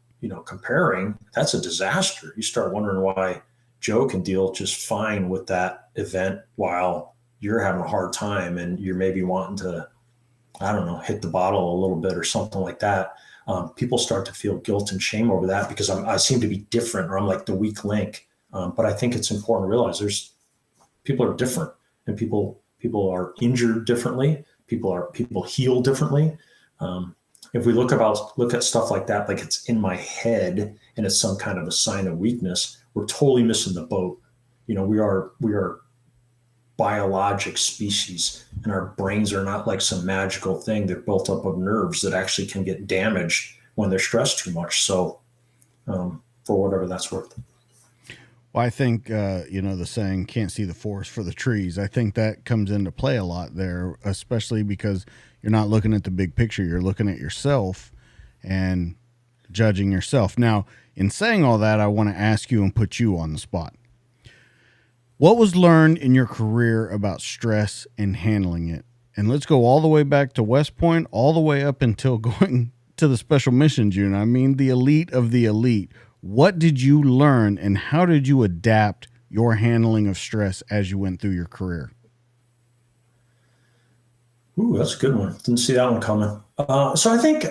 comparing. That's a disaster. You start wondering why Joe can deal just fine with that event while you're having a hard time and you're maybe wanting to, I don't know, hit the bottle a little bit or something like that. People start to feel guilt and shame over that because I seem to be different, or I'm like the weak link. But I think it's important to realize people are different, and people are injured differently. People heal differently. If we look at stuff like that, like it's in my head and it's some kind of a sign of weakness, we're totally missing the boat. We are biologic species, and our brains are not like some magical thing. They're built up of nerves that actually can get damaged when they're stressed too much. So for whatever that's worth. Well, I think the saying "can't see the forest for the trees." I think that comes into play a lot there, especially because you're not looking at the big picture. You're looking at yourself and judging yourself. Now, in saying all that, I want to ask you and put you on the spot. What was learned in your career about stress and handling it? And let's go all the way back to West Point, all the way up until going to the special missions unit. I mean, the elite of the elite. What did you learn and how did you adapt your handling of stress as you went through your career? Ooh, that's a good one. Didn't see that one coming. So I think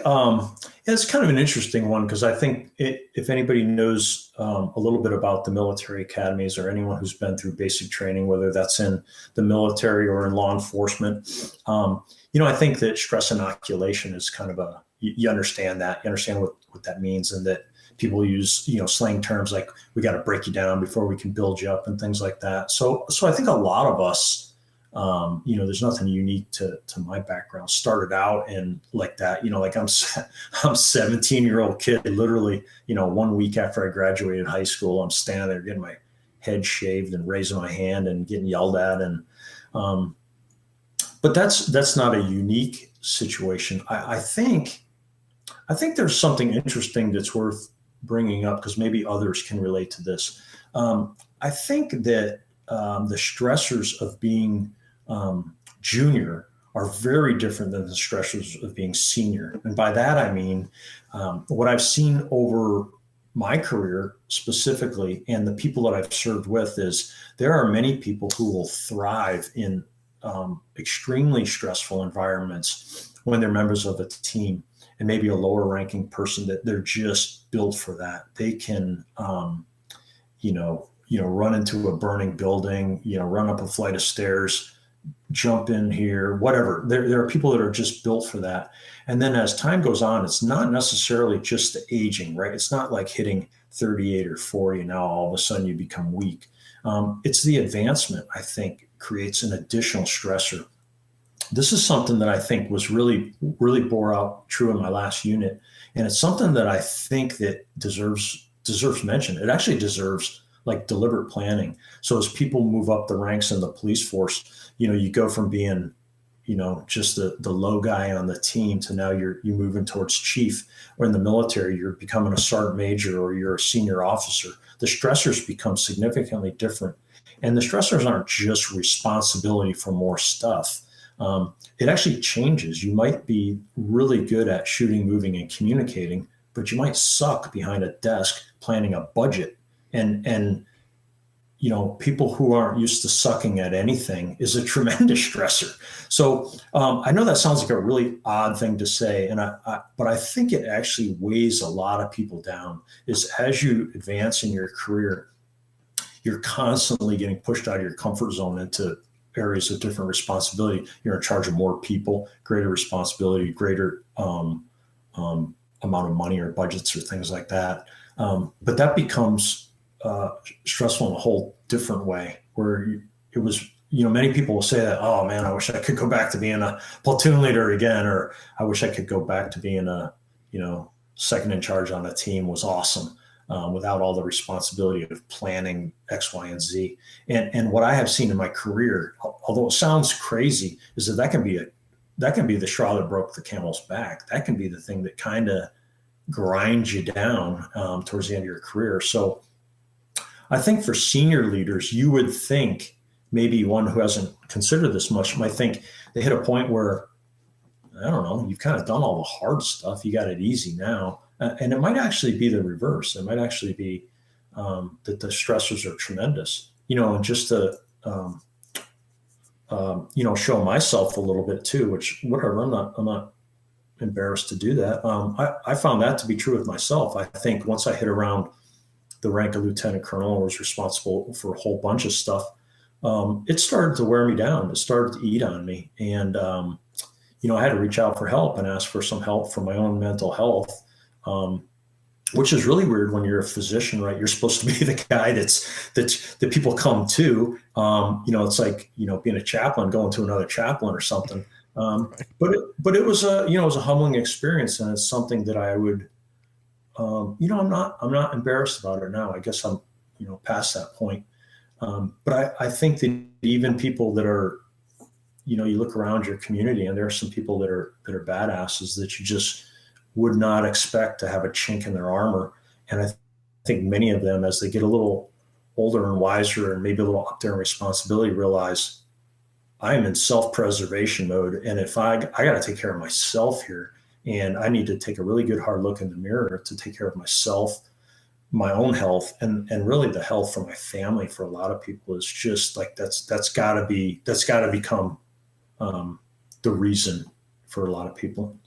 it's kind of an interesting one because I think if anybody knows a little bit about the military academies or anyone who's been through basic training, whether that's in the military or in law enforcement, I think that stress inoculation is kind of you understand that. You understand what that means, and that people use, slang terms like we got to break you down before we can build you up and things like that. So I think a lot of us, there's nothing unique to my background. Started out in like that, like I'm 17-year-old kid, literally, 1 week after I graduated high school, I'm standing there getting my head shaved and raising my hand and getting yelled at. And, but that's not a unique situation. I think there's something interesting that's worth bringing up because maybe others can relate to this. I think that the stressors of being junior are very different than the stressors of being senior. And by that, I mean, what I've seen over my career specifically, and the people that I've served with, is there are many people who will thrive in extremely stressful environments when they're members of a team, and maybe a lower ranking person that they're just built for that. They can, run into a burning building, run up a flight of stairs, jump in here, whatever. There are people that are just built for that. And then as time goes on, it's not necessarily just the aging, right? It's not like hitting 38 or 40 and now all of a sudden you become weak. It's the advancement, I think, creates an additional stressor. This is something that I think was really, really bore out true in my last unit. And it's something that I think that deserves mention. It actually deserves like deliberate planning. So as people move up the ranks in the police force, you go from being, just the low guy on the team to now you're moving towards chief. Or in the military, you're becoming a sergeant major or you're a senior officer. The stressors become significantly different. And the stressors aren't just responsibility for more stuff. It actually changes. You might be really good at shooting, moving, and communicating, but you might suck behind a desk planning a budget. And people who aren't used to sucking at anything is a tremendous stressor. So I know that sounds like a really odd thing to say, but I think it actually weighs a lot of people down. Is as you advance in your career, you're constantly getting pushed out of your comfort zone into areas of different responsibility. You're in charge of more people, greater responsibility, greater amount of money or budgets or things like that. But that becomes stressful in a whole different way, where it was, many people will say that, oh man, I wish I could go back to being a platoon leader again, or I wish I could go back to being a, second in charge on a team was awesome. Without all the responsibility of planning X, Y, and Z. And what I have seen in my career, although it sounds crazy, is that can be the straw that broke the camel's back. That can be the thing that kind of grinds you down towards the end of your career. So I think for senior leaders, you would think, maybe one who hasn't considered this much might think they hit a point where, I don't know, you've kind of done all the hard stuff. You got it easy now. And it might actually be the reverse. It might actually be that the stressors are tremendous, and just to, show myself a little bit too, which whatever, I'm not embarrassed to do that. I found that to be true with myself. I think once I hit around the rank of lieutenant colonel and was responsible for a whole bunch of stuff, it started to wear me down. It started to eat on me. And, I had to reach out for help and ask for some help for my own mental health. Which is really weird when you're a physician, right? You're supposed to be the guy that people come to. It's like, being a chaplain, going to another chaplain or something. But it was it was a humbling experience, and it's something that I would I'm not embarrassed about it now. I guess I'm, past that point. But I think that even people that are, you look around your community and there are some people that are badasses that you just would not expect to have a chink in their armor. And I think many of them, as they get a little older and wiser and maybe a little up there in responsibility, realize I am in self-preservation mode. And if I got to take care of myself here, and I need to take a really good hard look in the mirror to take care of myself, my own health, and really the health for my family. For a lot of people, is just like that's got to become the reason for a lot of people.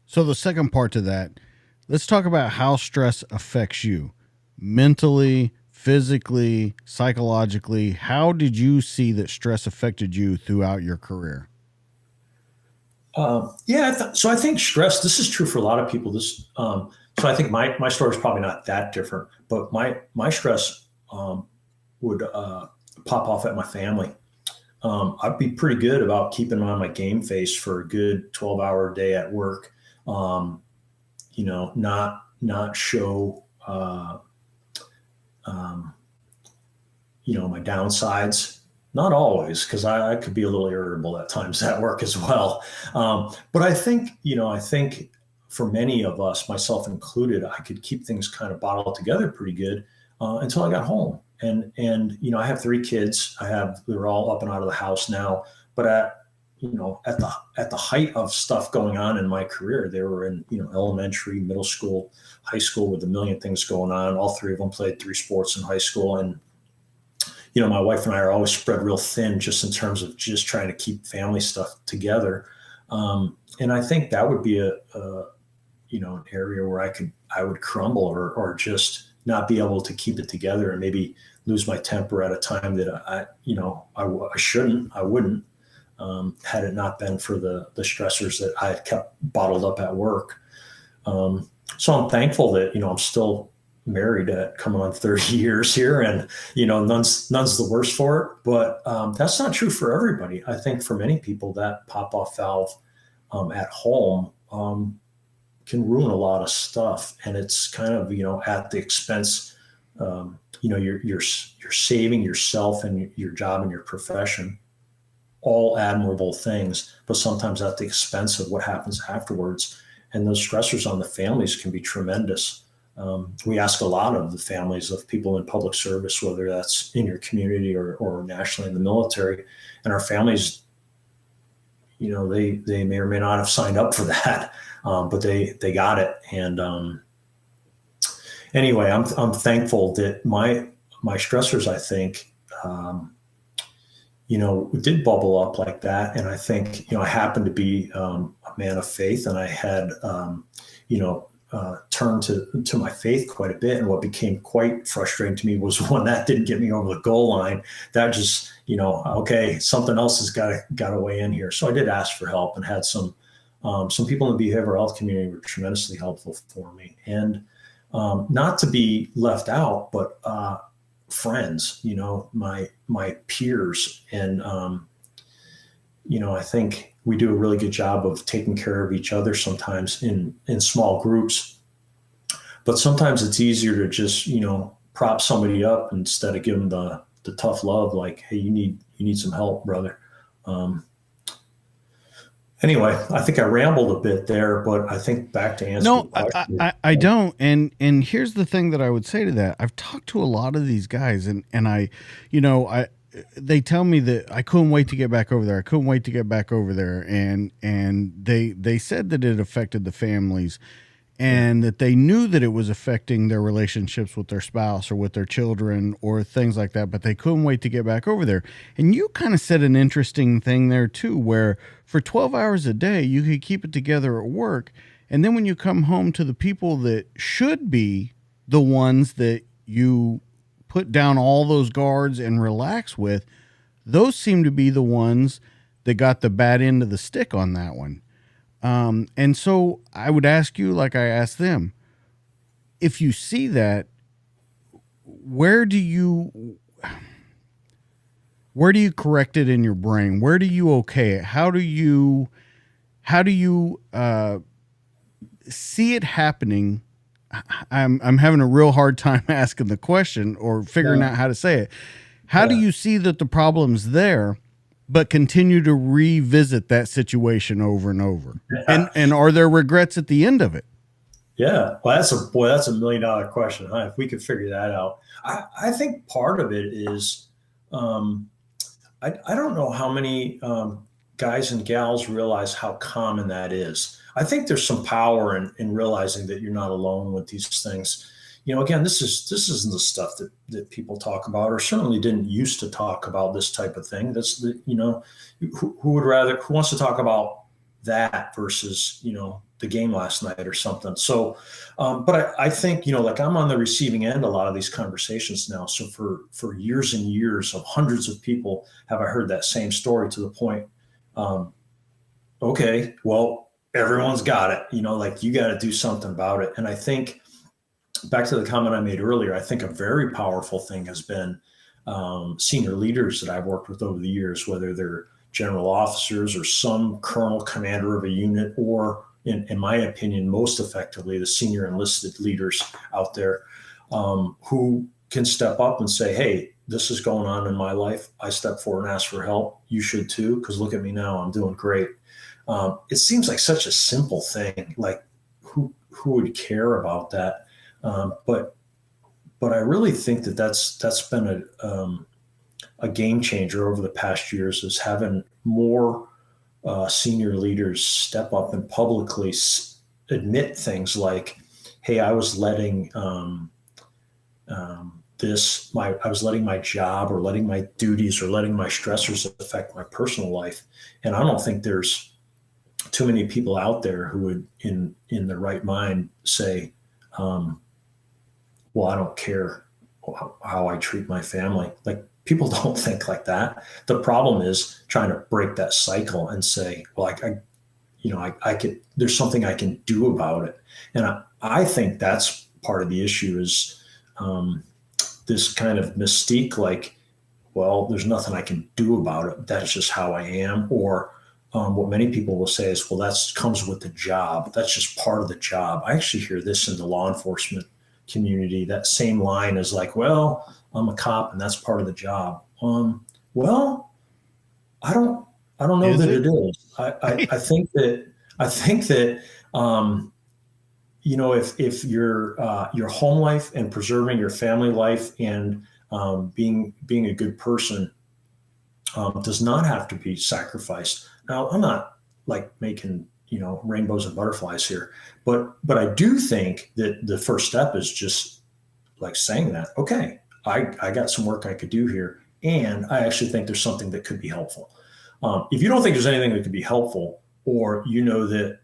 So the second part to that, let's talk about how stress affects you mentally, physically, psychologically. How did you see that stress affected you throughout your career? So I think stress. This is true for a lot of people. So I think my story is probably not that different, but my stress would pop off at my family. I'd be pretty good about keeping on my game face for a good 12-hour day at work. Not show my downsides. Not always, because I could be a little irritable at times at work as well. But I think for many of us, myself included, I could keep things kind of bottled together pretty good until I got home. And I have 3 kids. They're all up and out of the house now. But at the height of stuff going on in my career, they were in elementary, middle school, high school, with a million things going on. All 3 of them played 3 sports in high school, and my wife and I are always spread real thin just in terms of just trying to keep family stuff together. And I think that would be an area where I would crumble or just not be able to keep it together and maybe lose my temper at a time that I wouldn't, had it not been for the stressors that I had kept bottled up at work. So I'm thankful that, I'm still married at coming on 30 years here, and none's the worse for it. But that's not true for everybody. I think for many people, that pop-off valve at home can ruin a lot of stuff, and it's kind of at the expense. You're saving yourself and your job and your profession, all admirable things, but sometimes at the expense of what happens afterwards. And those stressors on the families can be tremendous. We ask a lot of the families of people in public service, whether that's in your community or nationally in the military, and our families, they may or may not have signed up for that, but they got it. And anyway, I'm thankful that my stressors, I think, did bubble up like that. And I think, I happened to be a man of faith, and I had, turned to my faith quite a bit. And what became quite frustrating to me was when that didn't get me over the goal line. That just, okay, something else has got to weigh in here. So I did ask for help, and had some people in the behavioral health community were tremendously helpful for me. And not to be left out, but friends, my peers. And, I think we do a really good job of taking care of each other sometimes in small groups, but sometimes it's easier to just, prop somebody up instead of giving the tough love, like, hey, you need some help, brother. Anyway, I think I rambled a bit there, but I think back to answer the question. I don't. And here's the thing that I would say to that. I've talked to a lot of these guys, and they tell me that I couldn't wait to get back over there. I couldn't wait to get back over there. And they said that it affected the families, and that they knew that it was affecting their relationships with their spouse or with their children or things like that, but they couldn't wait to get back over there. And you kind of said an interesting thing there too, where for 12 hours a day, you could keep it together at work. And then when you come home to the people that should be the ones that you put down all those guards and relax with, those seem to be the ones that got the bad end of the stick on that one. And so I would ask you, like I asked them, if you see that, where do you correct it in your brain? Where do you okay it? How do you see it happening, I'm having a real hard time asking the question or figuring out how to say it. How do you see that the problem's there, but continue to revisit that situation over and over? And are there regrets at the end of it? Yeah, well, that's a $1 million question, huh? If we could figure that out, I think part of it is, um, I don't know how many guys and gals realize how common that is. I think there's some power in realizing that you're not alone with these things. Again, this isn't the stuff that people talk about, or certainly didn't used to talk about this type of thing. That's who would rather, who wants to talk about that versus the game last night or something. So, but I think like I'm on the receiving end a lot of these conversations now. So for years and years of hundreds of people have I heard that same story to the point. Okay, well, everyone's got it. Like you got to do something about it. And I think back to the comment I made earlier, I think a very powerful thing has been senior leaders that I've worked with over the years, whether they're general officers or some colonel commander of a unit, or in my opinion, most effectively, the senior enlisted leaders out there who can step up and say, hey, this is going on in my life. I step forward and ask for help. You should too, because look at me now. I'm doing great. It seems like such a simple thing. Like who would care about that? But I really think that's been a game changer over the past years, is having more senior leaders step up and publicly admit things like, "Hey, I was letting I was letting my job or letting my duties or letting my stressors affect my personal life." And I don't think there's too many people out there who would, in their right mind, say, "Well, I don't care how I treat my family." Like, people don't think like that. The problem is trying to break that cycle and say, well, I could, there's something I can do about it. And I think that's part of the issue is this kind of mystique, like, well, there's nothing I can do about it. That's just how I am. Or what many people will say is, well, that comes with the job. That's just part of the job. I actually hear this in the law enforcement community. That same line is like, well, I'm a cop and that's part of the job. Well, I don't know Is that it? it is. I think that if your home life and preserving your family life and being a good person does not have to be sacrificed. Now, I'm not like making rainbows and butterflies here, but I do think that the first step is just like saying that, okay, I got some work I could do here, and I actually think there's something that could be helpful. If you don't think there's anything that could be helpful, or that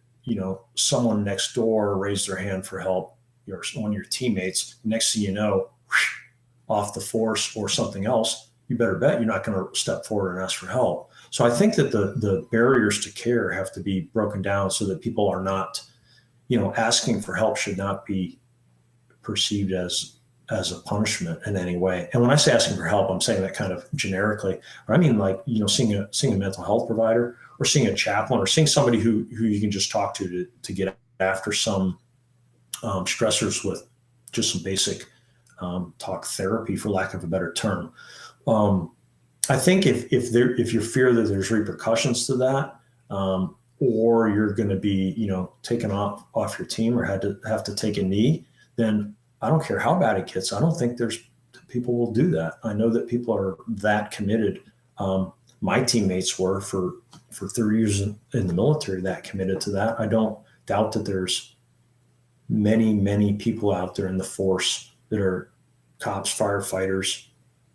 someone next door raised their hand for help, one of your teammates, next thing you know, off the force or something else, you better bet you're not going to step forward and ask for help. So I think that the barriers to care have to be broken down so that people are not, asking for help should not be perceived as a punishment in any way. And when I say asking for help, I'm saying that kind of generically. Or I mean, like, seeing a mental health provider, or seeing a chaplain, or seeing somebody who you can just talk to get after some stressors with just some basic talk therapy, for lack of a better term. I think if you fear that there's repercussions to that, or you're going to be taken off your team, or have to take a knee, then I don't care how bad it gets. I don't think people will do that. I know that people are that committed. My teammates were for 30 years in the military, that committed to that. I don't doubt that there's many people out there in the force that are cops, firefighters,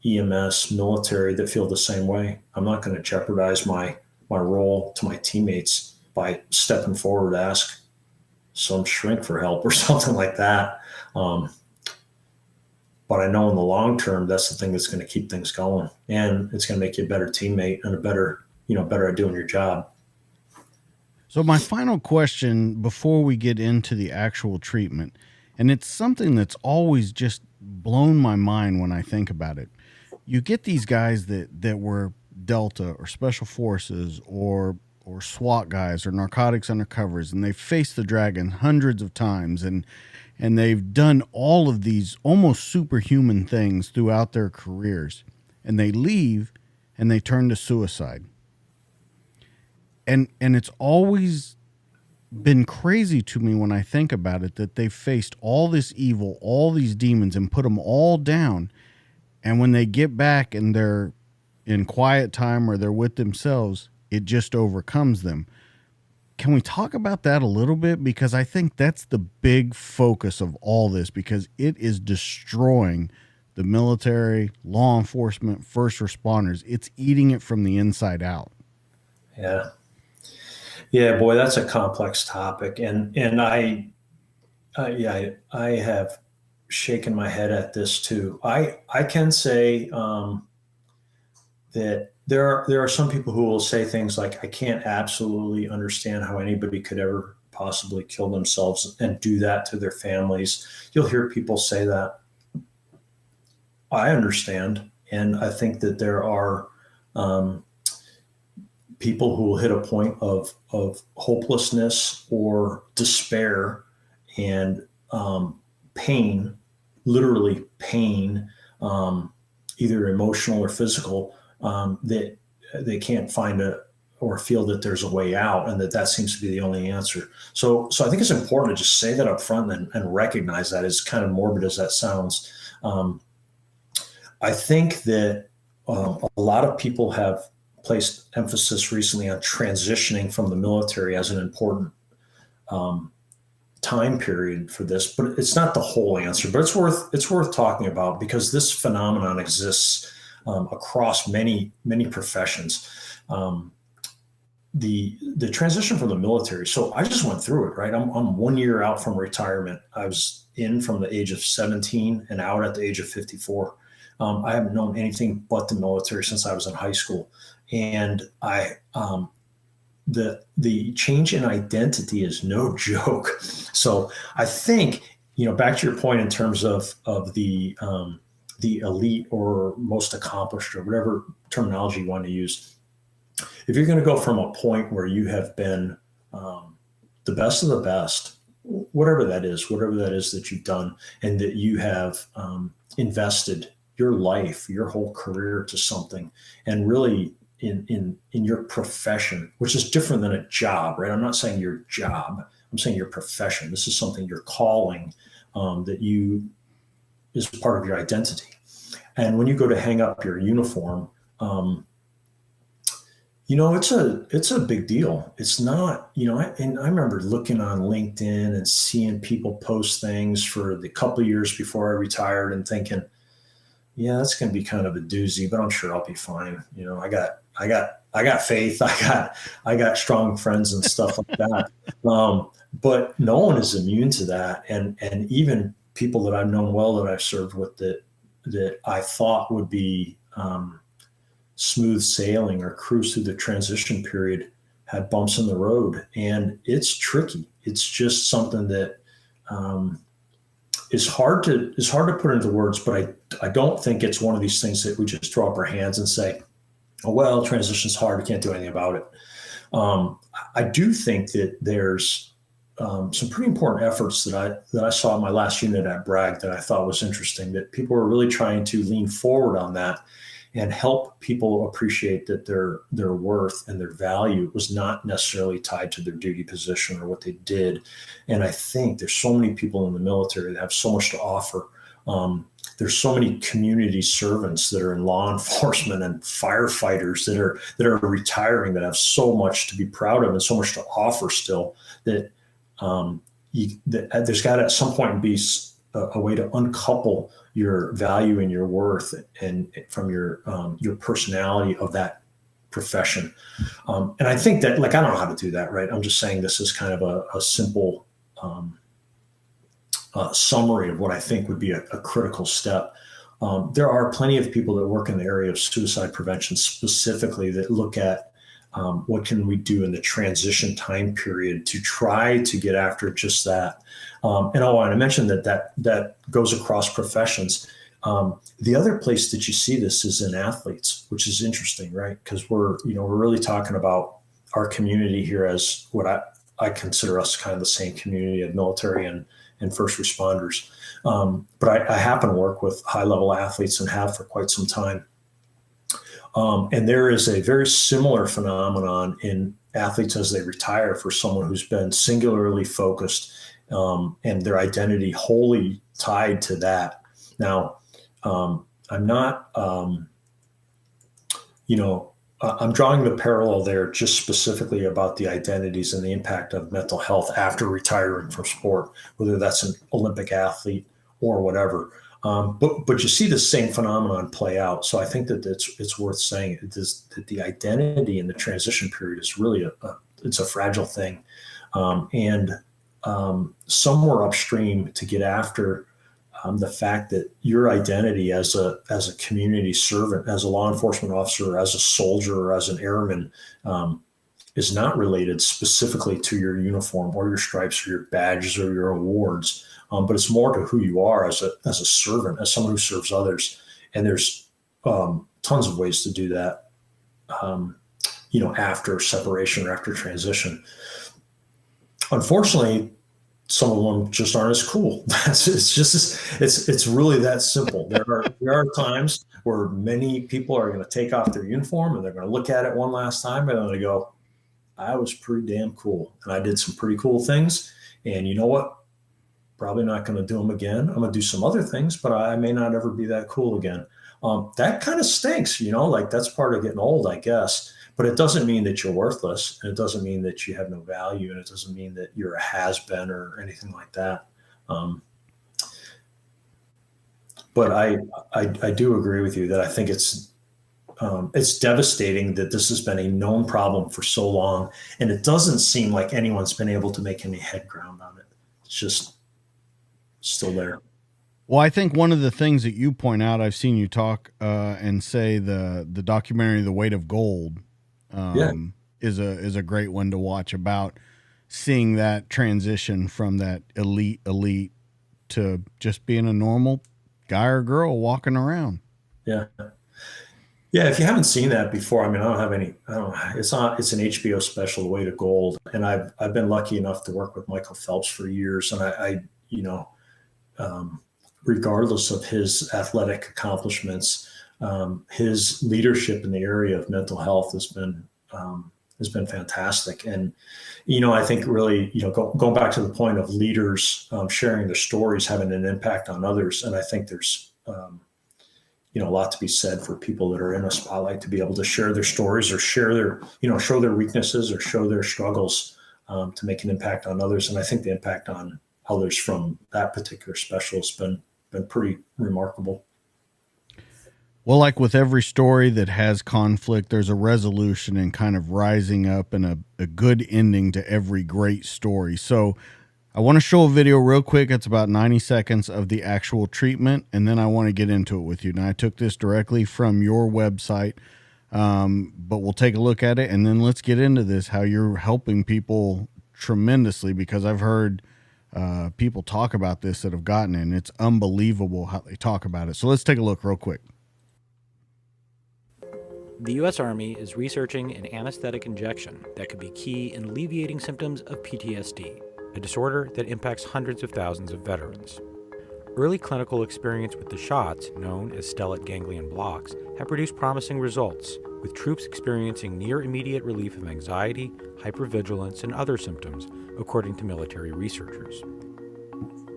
EMS, military, that feel the same way. I'm not going to jeopardize my role to my teammates by stepping forward to ask some shrink for help or something like that. But I know in the long term, that's the thing that's going to keep things going, and it's going to make you a better teammate and better at doing your job. So my final question before we get into the actual treatment, and it's something that's always just blown my mind when I think about it. You get these guys that were Delta or Special Forces or or SWAT guys or narcotics undercovers, and they faced the dragon hundreds of times, and they've done all of these almost superhuman things throughout their careers, and they leave and they turn to suicide. And it's always been crazy to me when I think about it that they faced all this evil, all these demons, and put them all down. And when they get back and they're in quiet time or they're with themselves, it just overcomes them. Can we talk about that a little bit? Because I think that's the big focus of all this, because it is destroying the military, law enforcement, first responders. It's eating it from the inside out. Yeah. Yeah, boy, that's a complex topic. And I have shaken my head at this too. I can say that there are some people who will say things like, I can't absolutely understand how anybody could ever possibly kill themselves and do that to their families. You'll hear people say that. I understand. And I think that there are people who will hit a point of hopelessness or despair and pain, literally pain, either emotional or physical, that they can't find or feel that there's a way out, and that seems to be the only answer. So I think it's important to just say that up front and recognize that, as kind of morbid as that sounds. I think that a lot of people have placed emphasis recently on transitioning from the military as an important time period for this, but it's not the whole answer. But it's worth talking about, because this phenomenon exists across many professions. The transition from the military. So I just went through it, right? I'm 1 year out from retirement. I was in from the age of 17 and out at the age of 54. I haven't known anything but the military since I was in high school. And the change in identity is no joke. So I think, back to your point in terms of the elite or most accomplished, or whatever terminology you want to use, if you're going to go from a point where you have been the best of the best, whatever that is that you've done, and that you have invested your life, your whole career to something, and really in your profession, which is different than a job, right? I'm not saying your job, I'm saying your profession. This is something you're calling that you is part of your identity. And when you go to hang up your uniform, it's a big deal. It's not, and I remember looking on LinkedIn and seeing people post things for the couple of years before I retired and thinking, yeah, that's going to be kind of a doozy, but I'm sure I'll be fine. I got faith. I got strong friends and stuff like that. But no one is immune to that. And even people that I've known well, that I've served with, that I thought would be smooth sailing or cruise through the transition period, had bumps in the road. And it's tricky. It's just something that is hard to put into words, but I don't think it's one of these things that we just throw up our hands and say, oh, well, transition's hard, we can't do anything about it. I do think that there's some pretty important efforts that I saw in my last unit at Bragg that I thought was interesting, that people were really trying to lean forward on that and help people appreciate that their worth and their value was not necessarily tied to their duty position or what they did. And I think there's so many people in the military that have so much to offer. There's so many community servants that are in law enforcement and firefighters that are retiring, that have so much to be proud of and so much to offer still, that there's got to at some point be a way to uncouple your value and your worth and from your personality of that profession. And I think that, I don't know how to do that, right? I'm just saying this is kind of a simple summary of what I think would be a critical step. There are plenty of people that work in the area of suicide prevention specifically that look at what can we do in the transition time period to try to get after just that. And I want to mention that goes across professions. The other place that you see this is in athletes, which is interesting, right? Because we're really talking about our community here as what I consider us kind of the same community of military and first responders. But I happen to work with high level athletes and have for quite some time. And there is a very similar phenomenon in athletes as they retire for someone who's been singularly focused and their identity wholly tied to that. Now, I'm not, I'm drawing the parallel there just specifically about the identities and the impact of mental health after retiring from sport, whether that's an Olympic athlete or whatever. But you see the same phenomenon play out. So I think that it's worth saying that the identity in the transition period is really it's a fragile thing, and somewhere upstream to get after the fact that your identity as a community servant, as a law enforcement officer, as a soldier, or as an airman, is not related specifically to your uniform or your stripes or your badges or your awards. But it's more to who you are as a servant, as someone who serves others. And there's tons of ways to do that, after separation or after transition. Unfortunately, some of them just aren't as cool. It's really that simple. There are times where many people are going to take off their uniform and they're going to look at it one last time and they're going to go, I was pretty damn cool. And I did some pretty cool things. And you know what? Probably not going to do them again. I'm going to do some other things, but I may not ever be that cool again. That kind of stinks, like that's part of getting old, I guess. But it doesn't mean that you're worthless, and it doesn't mean that you have no value, and it doesn't mean that you're a has-been or anything like that. But I do agree with you that I think it's devastating that this has been a known problem for so long, and it doesn't seem like anyone's been able to make any head ground on it. It's just still there. Well, I think one of the things that you point out, I've seen you talk and say the documentary "The Weight of Gold" is a great one to watch about seeing that transition from that elite to just being a normal guy or girl walking around. Yeah. If you haven't seen that before, I don't have any. It's an HBO special, "The Weight of Gold," and I've been lucky enough to work with Michael Phelps for years, and I regardless of his athletic accomplishments, his leadership in the area of mental health has been fantastic. And, I think really, going back to the point of leaders sharing their stories, having an impact on others. And I think there's, a lot to be said for people that are in a spotlight to be able to share their stories or share their, show their weaknesses or show their struggles to make an impact on others. And I think the impact on others from that particular special has been pretty remarkable. Well, like with every story that has conflict, there's a resolution and kind of rising up and a good ending to every great story. So I want to show a video real quick. It's about 90 seconds of the actual treatment, and then I want to get into it with you. Now, I took this directly from your website, but we'll take a look at it, and then let's get into this, how you're helping people tremendously, because I've heard people talk about this that have gotten it, and it's unbelievable how they talk about it. So let's take a look real quick. The U.S. Army is researching an anesthetic injection that could be key in alleviating symptoms of PTSD, a disorder that impacts hundreds of thousands of veterans. Early clinical experience with the shots, known as stellate ganglion blocks, have produced promising results, with troops experiencing near immediate relief of anxiety, hypervigilance, and other symptoms, according to military researchers.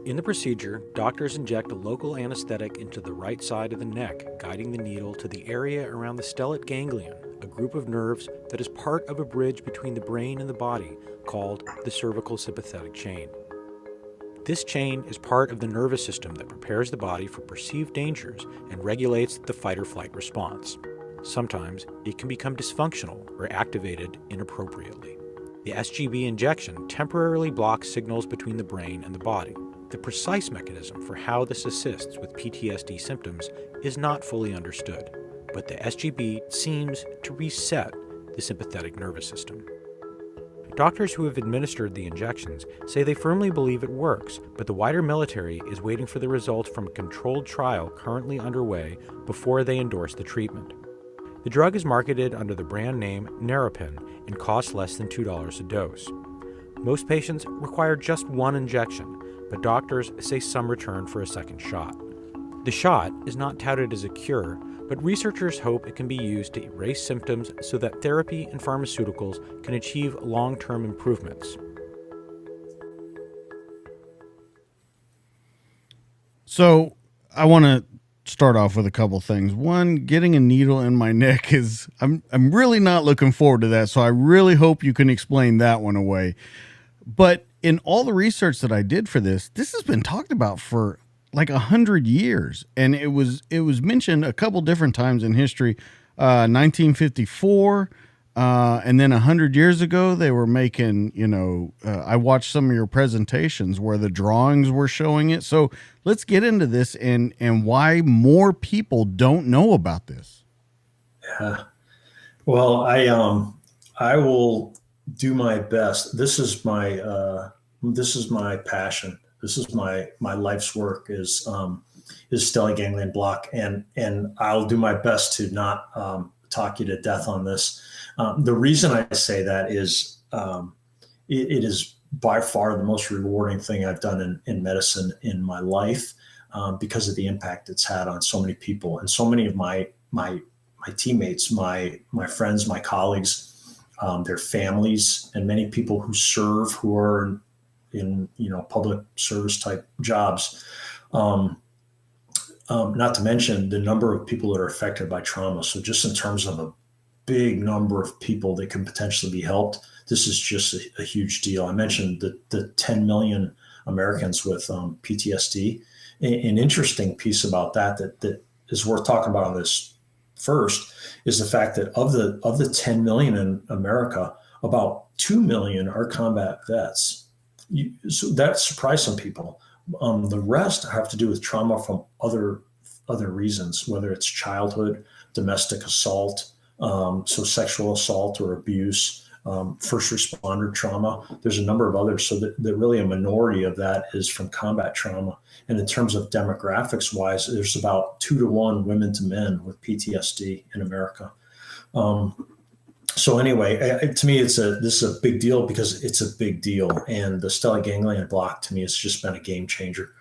In the procedure, doctors inject a local anesthetic into the right side of the neck, guiding the needle to the area around the stellate ganglion, a group of nerves that is part of a bridge between the brain and the body, called the cervical sympathetic chain. This chain is part of the nervous system that prepares the body for perceived dangers and regulates the fight-or-flight response. Sometimes it can become dysfunctional or activated inappropriately. The SGB injection temporarily blocks signals between the brain and the body. The precise mechanism for how this assists with PTSD symptoms is not fully understood, but the SGB seems to reset the sympathetic nervous system. Doctors who have administered the injections say they firmly believe it works, but the wider military is waiting for the results from a controlled trial currently underway before they endorse the treatment. The drug is marketed under the brand name Nerapin and costs less than $2 a dose. Most patients require just one injection, but doctors say some return for a second shot. The shot is not touted as a cure, but researchers hope it can be used to erase symptoms so that therapy and pharmaceuticals can achieve long-term improvements. So I want to start off with a couple things. One, getting a needle in my neck is, I'm really not looking forward to that. So I really hope you can explain that one away. But in all the research that I did for this has been talked about for like 100 years. And it was mentioned a couple different times in history, 1954, and then 100 years ago, they were making, I watched some of your presentations where the drawings were showing it. So let's get into this and why more people don't know about this. Yeah. Well, I will do my best. This is my passion. This is my life's work is stellate ganglion block, and I'll do my best to not talk you to death on this. The reason I say that is it is by far the most rewarding thing I've done in medicine in my life, because of the impact it's had on so many people and so many of my teammates, my friends, my colleagues, their families, and many people who serve, who are in public service type jobs. Not to mention the number of people that are affected by trauma. So just in terms of a big number of people that can potentially be helped, this is just a huge deal. I mentioned the 10 million Americans with PTSD. An interesting piece about that is worth talking about on this first is the fact that of the 10 million in America, about 2 million are combat vets. So that surprised some people. The rest have to do with trauma from other reasons, whether it's childhood, domestic assault, so sexual assault or abuse, first responder trauma. There's a number of others. So that really a minority of that is from combat trauma. And in terms of demographics wise, there's about 2-to-1 women to men with PTSD in America. So anyway, to me, this is a big deal because it's a big deal. And the stellate ganglion block to me has just been a game changer.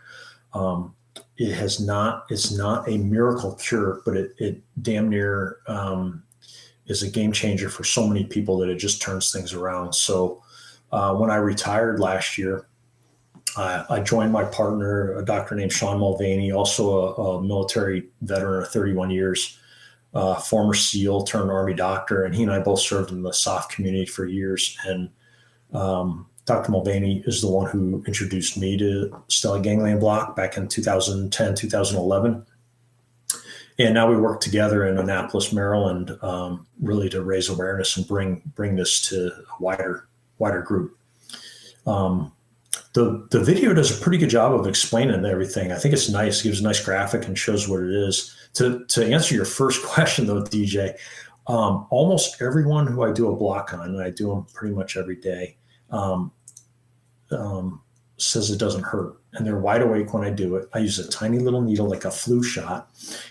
It's not a miracle cure, but it damn near is a game changer for so many people that it just turns things around. So when I retired last year, I joined my partner, a doctor named Sean Mulvaney, also a military veteran of 31 years, former SEAL turned Army doctor, and he and I both served in the SOF community for years. And Dr. Mulvaney is the one who introduced me to stellate ganglion block back in 2010, 2011. And now we work together in Annapolis, Maryland, really to raise awareness and bring this to a wider group. The video does a pretty good job of explaining everything. I think it's nice. It gives a nice graphic and shows what it is. To answer your first question, though, DJ, almost everyone who I do a block on, and I do them pretty much every day, says it doesn't hurt. And they're wide awake when I do it. I use a tiny little needle like a flu shot.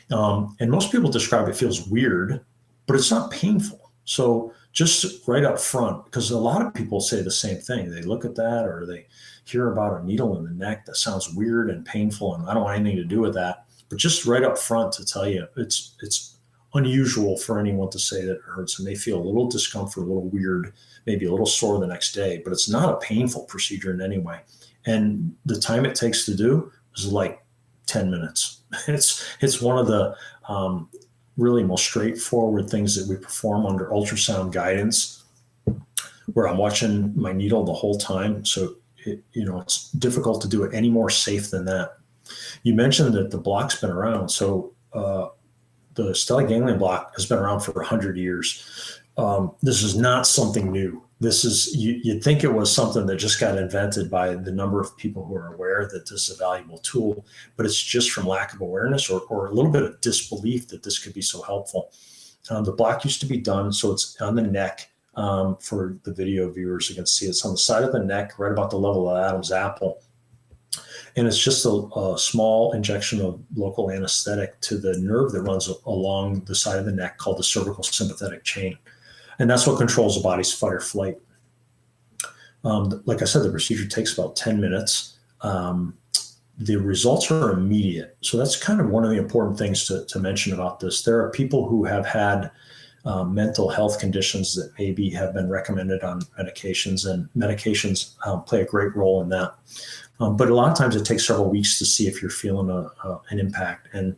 And most people describe it feels weird, but it's not painful. So just right up front, because a lot of people say the same thing. They look at that or they hear about a needle in the neck that sounds weird and painful, and I don't want anything to do with that. But just right up front to tell you, it's unusual for anyone to say that it hurts. And they feel a little discomfort, a little weird, maybe a little sore the next day, but it's not a painful procedure in any way. And the time it takes to do is like 10 minutes. It's one of the really most straightforward things that we perform under ultrasound guidance, where I'm watching my needle the whole time. So it's difficult to do it any more safe than that. You mentioned that the block's been around. So the stellate ganglion block has been around for 100 years. This is not something new. This is, you'd think it was something that just got invented by the number of people who are aware that this is a valuable tool, but it's just from lack of awareness or a little bit of disbelief that this could be so helpful. The block used to be done, so it's on the neck. For the video viewers, you can see it's on the side of the neck, right about the level of Adam's apple. And it's just a small injection of local anesthetic to the nerve that runs along the side of the neck called the cervical sympathetic chain. And that's what controls the body's fight or flight. Like I said, the procedure takes about 10 minutes. The results are immediate. So that's kind of one of the important things to mention about this. There are people who have had mental health conditions that maybe have been recommended on medications, and medications play a great role in that. But a lot of times it takes several weeks to see if you're feeling an impact. And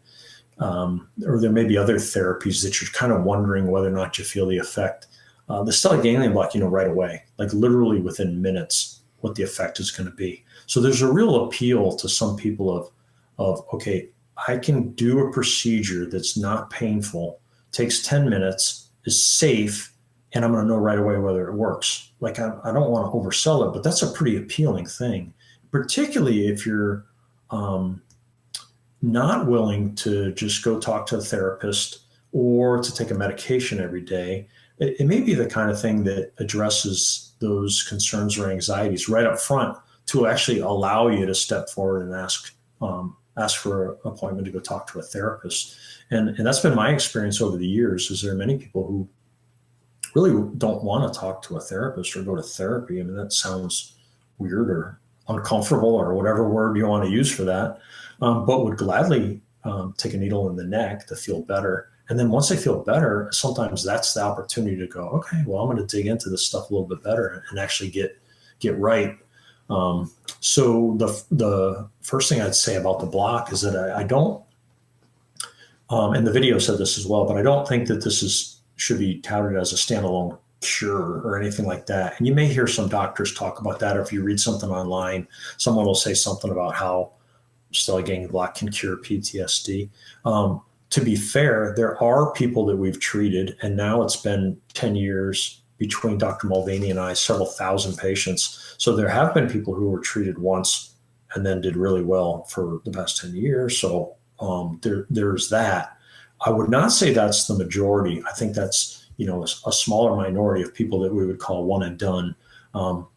or there may be other therapies that you're kind of wondering whether or not you feel the effect. The stellate ganglion block, right away, like literally within minutes, what the effect is going to be. So there's a real appeal to some people of okay, I can do a procedure that's not painful, takes 10 minutes, is safe, and I'm going to know right away whether it works. Like I don't want to oversell it, but that's a pretty appealing thing, particularly if you're not willing to just go talk to a therapist or to take a medication every day. It may be the kind of thing that addresses those concerns or anxieties right up front to actually allow you to step forward and ask for an appointment to go talk to a therapist. And that's been my experience over the years, is there are many people who really don't want to talk to a therapist or go to therapy. I mean, that sounds weird or uncomfortable or whatever word you want to use for that, but would gladly take a needle in the neck to feel better. And then once they feel better, sometimes that's the opportunity to go, okay, well, I'm going to dig into this stuff a little bit better and actually get right. So the first thing I'd say about the block is that I don't, and the video said this as well, but I don't think that this should be touted as a standalone cure or anything like that. And you may hear some doctors talk about that, or if you read something online, someone will say something about how stellate ganglion block can cure PTSD. To be fair, there are people that we've treated, and now it's been 10 years between Dr. Mulvaney and I, several thousand patients. So there have been people who were treated once and then did really well for the past 10 years. So there's that. I would not say that's the majority. I think that's, a smaller minority of people that we would call one and done. But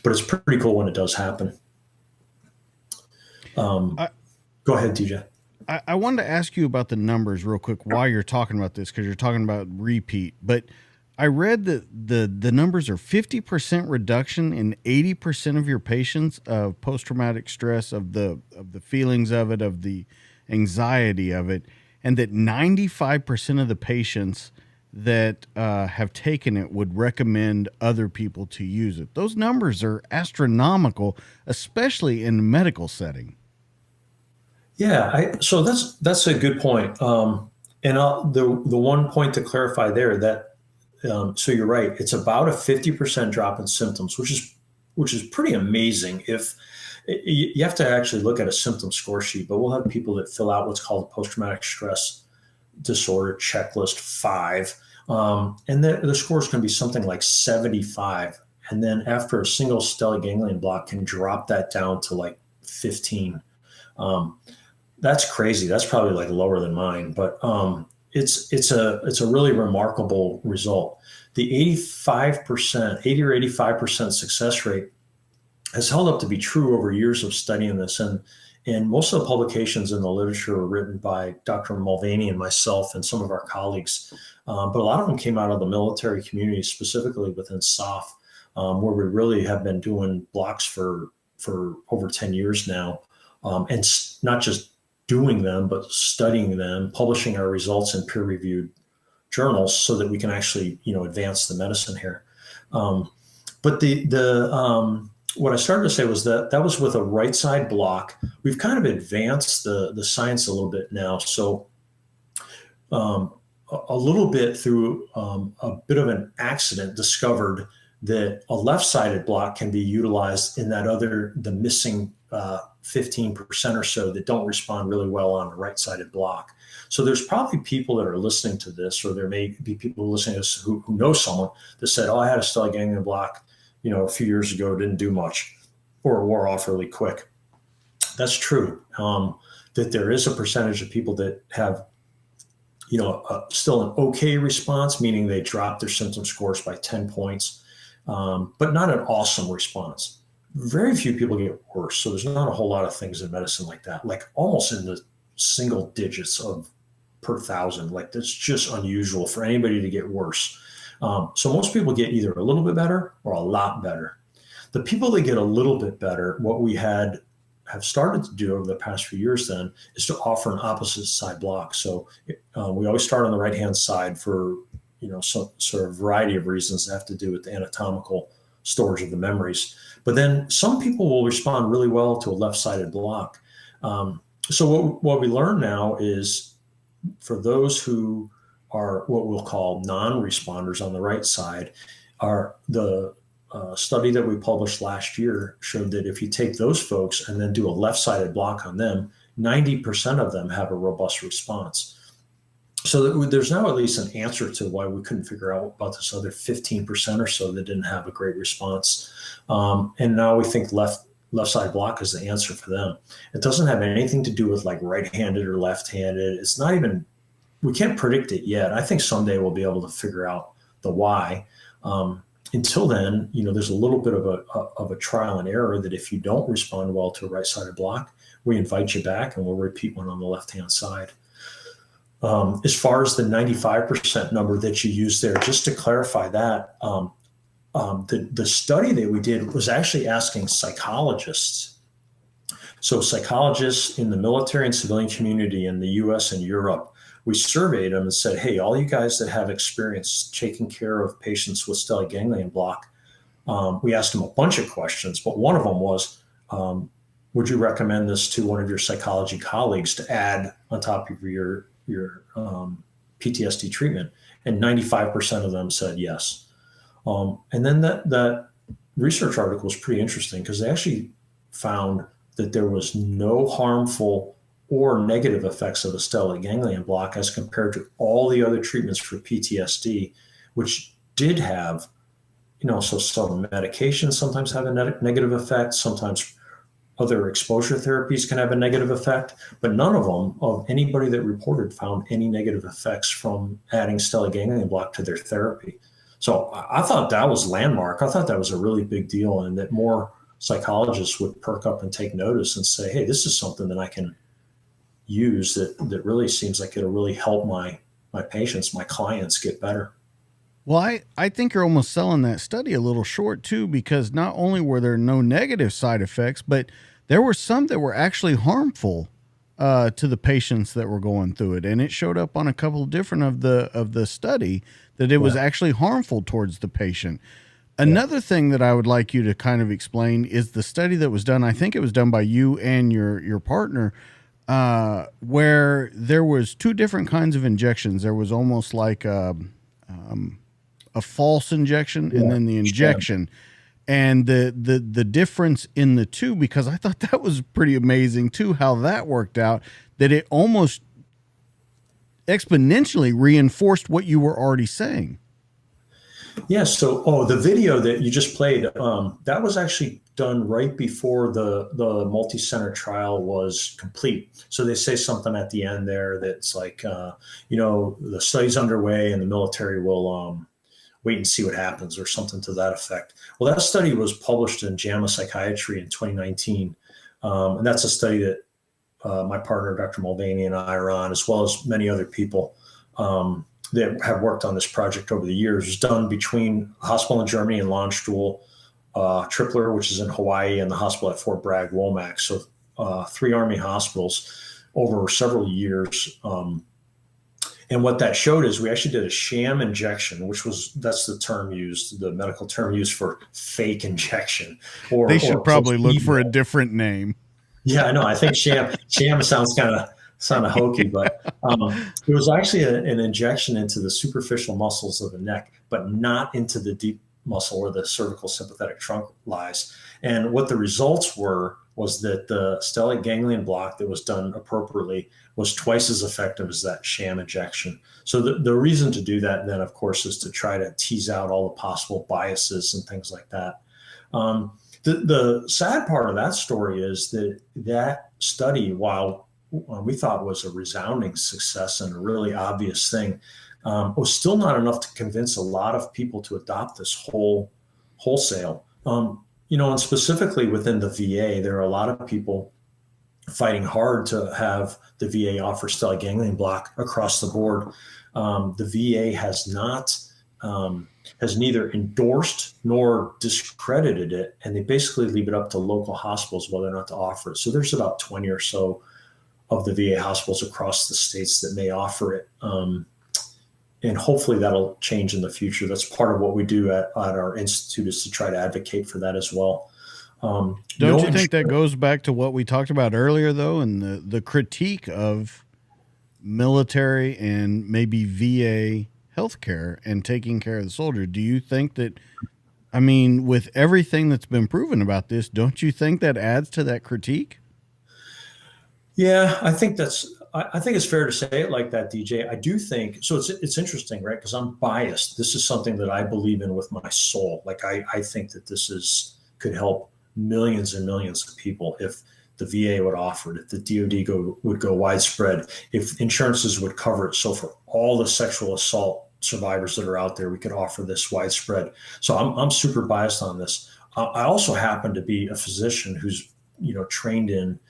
it's pretty cool when it does happen. Go ahead, TJ. I wanted to ask you about the numbers real quick while you're talking about this, because you're talking about repeat. But I read that the numbers are 50% reduction in 80% of your patients of post-traumatic stress, of the feelings of it, of the anxiety of it, and that 95% of the patients that have taken it would recommend other people to use it. Those numbers are astronomical, especially in the medical setting. Yeah, so that's a good point. And the one point to clarify there, that so you're right, it's about a 50% drop in symptoms, which is pretty amazing. If you have to actually look at a symptom score sheet, but we'll have people that fill out what's called a post-traumatic stress disorder checklist 5, and the score is going to be something like 75, and then after a single stellate ganglion block can drop that down to like 15. That's crazy. That's probably like lower than mine, but it's a really remarkable result. The 80 or 85% success rate has held up to be true over years of studying this, and most of the publications in the literature were written by Dr. Mulvaney and myself and some of our colleagues, but a lot of them came out of the military community, specifically within SOF, where we really have been doing blocks for over 10 years now, and not just doing them, but studying them, publishing our results in peer-reviewed journals so that we can actually, advance the medicine here. But what I started to say was that was with a right side block. We've kind of advanced the science a little bit now. So a little bit through a bit of an accident, discovered that a left-sided block can be utilized in the missing 15% or so that don't respond really well on a right-sided block. So there's probably people that are listening to this, or there may be people listening to this who know someone that said, "Oh, I had a stellate ganglion block, a few years ago, didn't do much, or wore off really quick." That's true. That there is a percentage of people that have, still an okay response, meaning they dropped their symptom scores by 10 points, but not an awesome response. very few people get worse. So there's not a whole lot of things in medicine like that, like almost in the single digits of per thousand. Like that's just unusual for anybody to get worse. So most people get either a little bit better or a lot better. The people that get a little bit better, what we have started to do over the past few years then is to offer an opposite side block. So we always start on the right-hand side for, some sort of variety of reasons that have to do with the anatomical storage of the memories. But then some people will respond really well to a left-sided block. So what we learn now is for those who are what we'll call non-responders on the right side, are the study that we published last year showed that if you take those folks and then do a left-sided block on them, 90% of them have a robust response. So there's now at least an answer to why we couldn't figure out about this other 15% or so that didn't have a great response. And now we think left side block is the answer for them. It doesn't have anything to do with like right-handed or left-handed. It's not even, we can't predict it yet. I think someday we'll be able to figure out the why. Until then, there's a little bit of a trial and error that if you don't respond well to a right-sided block, we invite you back and we'll repeat one on the left-hand side. As far as the 95% number that you used there, just to clarify that, the study that we did was actually asking psychologists. So psychologists in the military and civilian community in the US and Europe, we surveyed them and said, hey, all you guys that have experience taking care of patients with stellate ganglion block, we asked them a bunch of questions, but one of them was, would you recommend this to one of your psychology colleagues to add on top of your PTSD treatment? And 95% of them said yes. And then that research article was pretty interesting because they actually found that there was no harmful or negative effects of a stellate ganglion block as compared to all the other treatments for PTSD, which did have, so some medications sometimes have a negative effect, sometimes other exposure therapies can have a negative effect, but none of them, of anybody that reported, found any negative effects from adding stellate ganglion block to their therapy. So I thought that was landmark. I thought that was a really big deal, and that more psychologists would perk up and take notice and say, hey, this is something that I can use that really seems like it'll really help my patients, my clients get better. Well, I think you're almost selling that study a little short too, because not only were there no negative side effects, but there were some that were actually harmful to the patients that were going through it. And it showed up on a couple of different of the study that it was actually harmful towards the patient. Another thing that I would like you to kind of explain is the study that was done. I think it was done by you and your partner, where there was two different kinds of injections. There was almost like a false injection and then the injection, and the difference in the two, because I thought that was pretty amazing too, how that worked out, that it almost exponentially reinforced what you were already saying. Yeah. So, the video that you just played, that was actually done right before the multi-center trial was complete. So they say something at the end there that's like, the study's underway and the military will wait and see what happens, or something to that effect. Well, that study was published in JAMA Psychiatry in 2019. And that's a study that my partner, Dr. Mulvaney, and I are on, as well as many other people that have worked on this project over the years. It was done between a hospital in Germany and Landstuhl, Tripler, which is in Hawaii, and the hospital at Fort Bragg, Womack. So 3 Army hospitals over several years. And what that showed is we actually did a sham injection, that's the term used, the medical term used for fake injection. They should probably look for a different name. Yeah, I know. I think sham sounds kind of hokey, but it was actually an injection into the superficial muscles of the neck, but not into the deep muscle where the cervical sympathetic trunk lies. And what the results was that the stellate ganglion block that was done appropriately was twice as effective as that sham injection. So the reason to do that then, of course, is to try to tease out all the possible biases and things like that. The sad part of that story is that study, while we thought was a resounding success and a really obvious thing, was still not enough to convince a lot of people to adopt this wholesale. And specifically within the VA, there are a lot of people fighting hard to have the VA offer stellate ganglion block across the board. The VA has neither endorsed nor discredited it, and they basically leave it up to local hospitals whether or not to offer it. So there's about 20 or so of the VA hospitals across the states that may offer it. And hopefully that'll change in the future. That's part of what we do at our institute, is to try to advocate for that as well. Don't you think that goes back to what we talked about earlier, though, and the critique of military and maybe VA healthcare and taking care of the soldier? Do you think that, I mean, with everything that's been proven about this, don't you think that adds to that critique? Yeah, I think it's fair to say it like that, DJ. I do think so. It's interesting, right? Because I'm biased. This is something that I believe in with my soul. Like I think that could help millions and millions of people if the VA would offer it, if the DoD would go widespread, if insurances would cover it. So for all the sexual assault survivors that are out there, we could offer this widespread. So I'm super biased on this. I also happen to be a physician who's trained in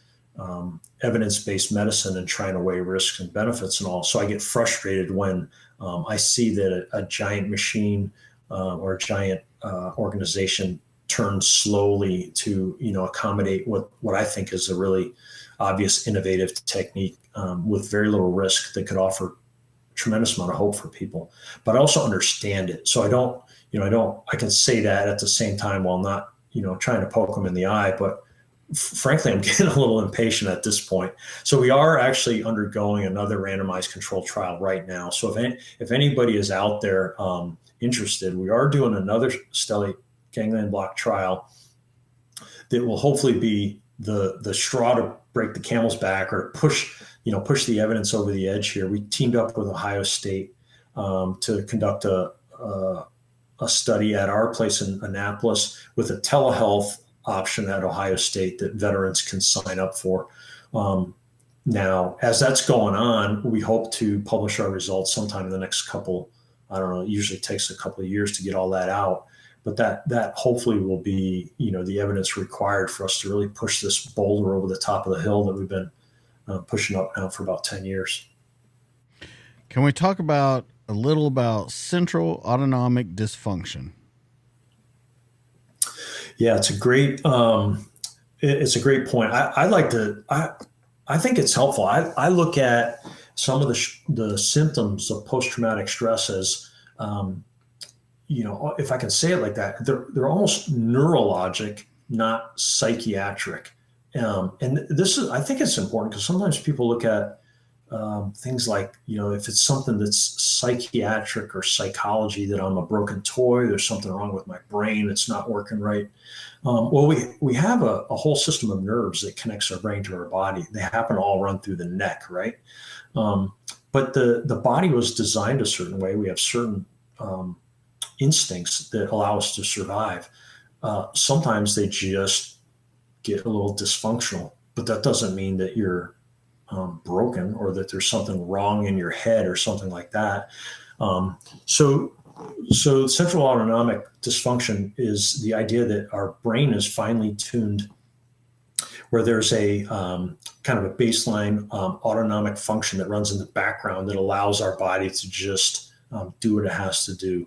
evidence-based medicine and trying to weigh risks and benefits and all. So I get frustrated when I see that a giant machine or a giant organization turns slowly to accommodate what I think is a really obvious innovative technique with very little risk that could offer a tremendous amount of hope for people. But I also understand it. So I can say that at the same time while not trying to poke them in the eye, but frankly, I'm getting a little impatient at this point. So we are actually undergoing another randomized controlled trial right now. So if anybody is out there interested, we are doing another stellate ganglion block trial that will hopefully be the straw to break the camel's back, or push the evidence over the edge here. We teamed up with Ohio State to conduct a study at our place in Annapolis with a telehealth option at Ohio State that veterans can sign up for. Now, as that's going on, we hope to publish our results sometime in the next couple, I don't know, it usually takes a couple of years to get all that out. But that hopefully will be, the evidence required for us to really push this boulder over the top of the hill that we've been pushing up now for about 10 years. Can we talk a little about central autonomic dysfunction? Yeah, it's a great point. I think it's helpful. I look at some of the symptoms of post-traumatic stress as, if I can say it like that, they're almost neurologic, not psychiatric. And I think it's important because sometimes people look at things like, if it's something that's psychiatric or psychology, that I'm a broken toy, there's something wrong with my brain, it's not working right. Well, we have a whole system of nerves that connects our brain to our body. They happen to all run through the neck, right? But the body was designed a certain way. We have certain instincts that allow us to survive. Sometimes they just get a little dysfunctional, but that doesn't mean that you're broken or that there's something wrong in your head or something like that. So central autonomic dysfunction is the idea that our brain is finely tuned, where there's a kind of a baseline autonomic function that runs in the background that allows our body to just do what it has to do.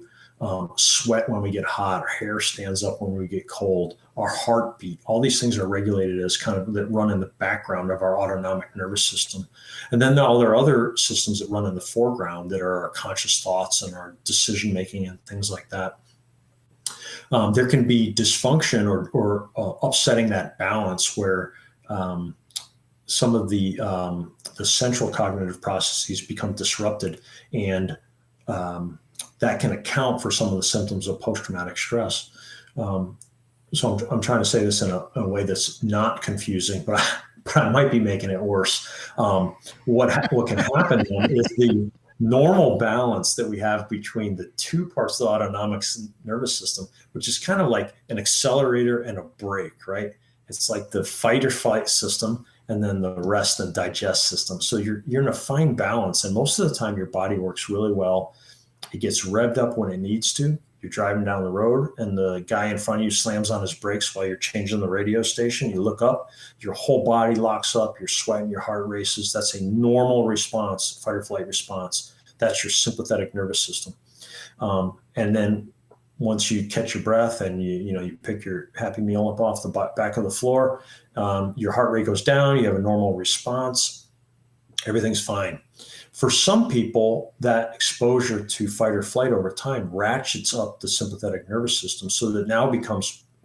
Sweat when we get hot, our hair stands up when we get cold, our heartbeat, all these things are regulated as kind of that run in the background of our autonomic nervous system. And then there are other systems that run in the foreground that are our conscious thoughts and our decision making and things like that. There can be dysfunction or upsetting that balance where some of the central cognitive processes become disrupted, and that can account for some of the symptoms of post-traumatic stress. So I'm trying to say this in a way that's not confusing, but I might be making it worse. What can happen then is the normal balance that we have between the two parts of the autonomic nervous system, which is kind of like an accelerator and a brake, right? It's like the fight or flight system, and then the rest and digest system. So you're in a fine balance, and most of the time your body works really well. It gets revved up when it needs to, You're driving down the road and the guy in front of you slams on his brakes while you're changing the radio station. You look up, your whole body locks up, you're sweating, your heart races. That's a normal response, fight or flight response. That's your sympathetic nervous system. And then once you catch your breath and you pick your Happy Meal up off the back of the floor, your heart rate goes down, you have a normal response, everything's fine. For some people, that exposure to fight or flight over time ratchets up the sympathetic nervous system so that it now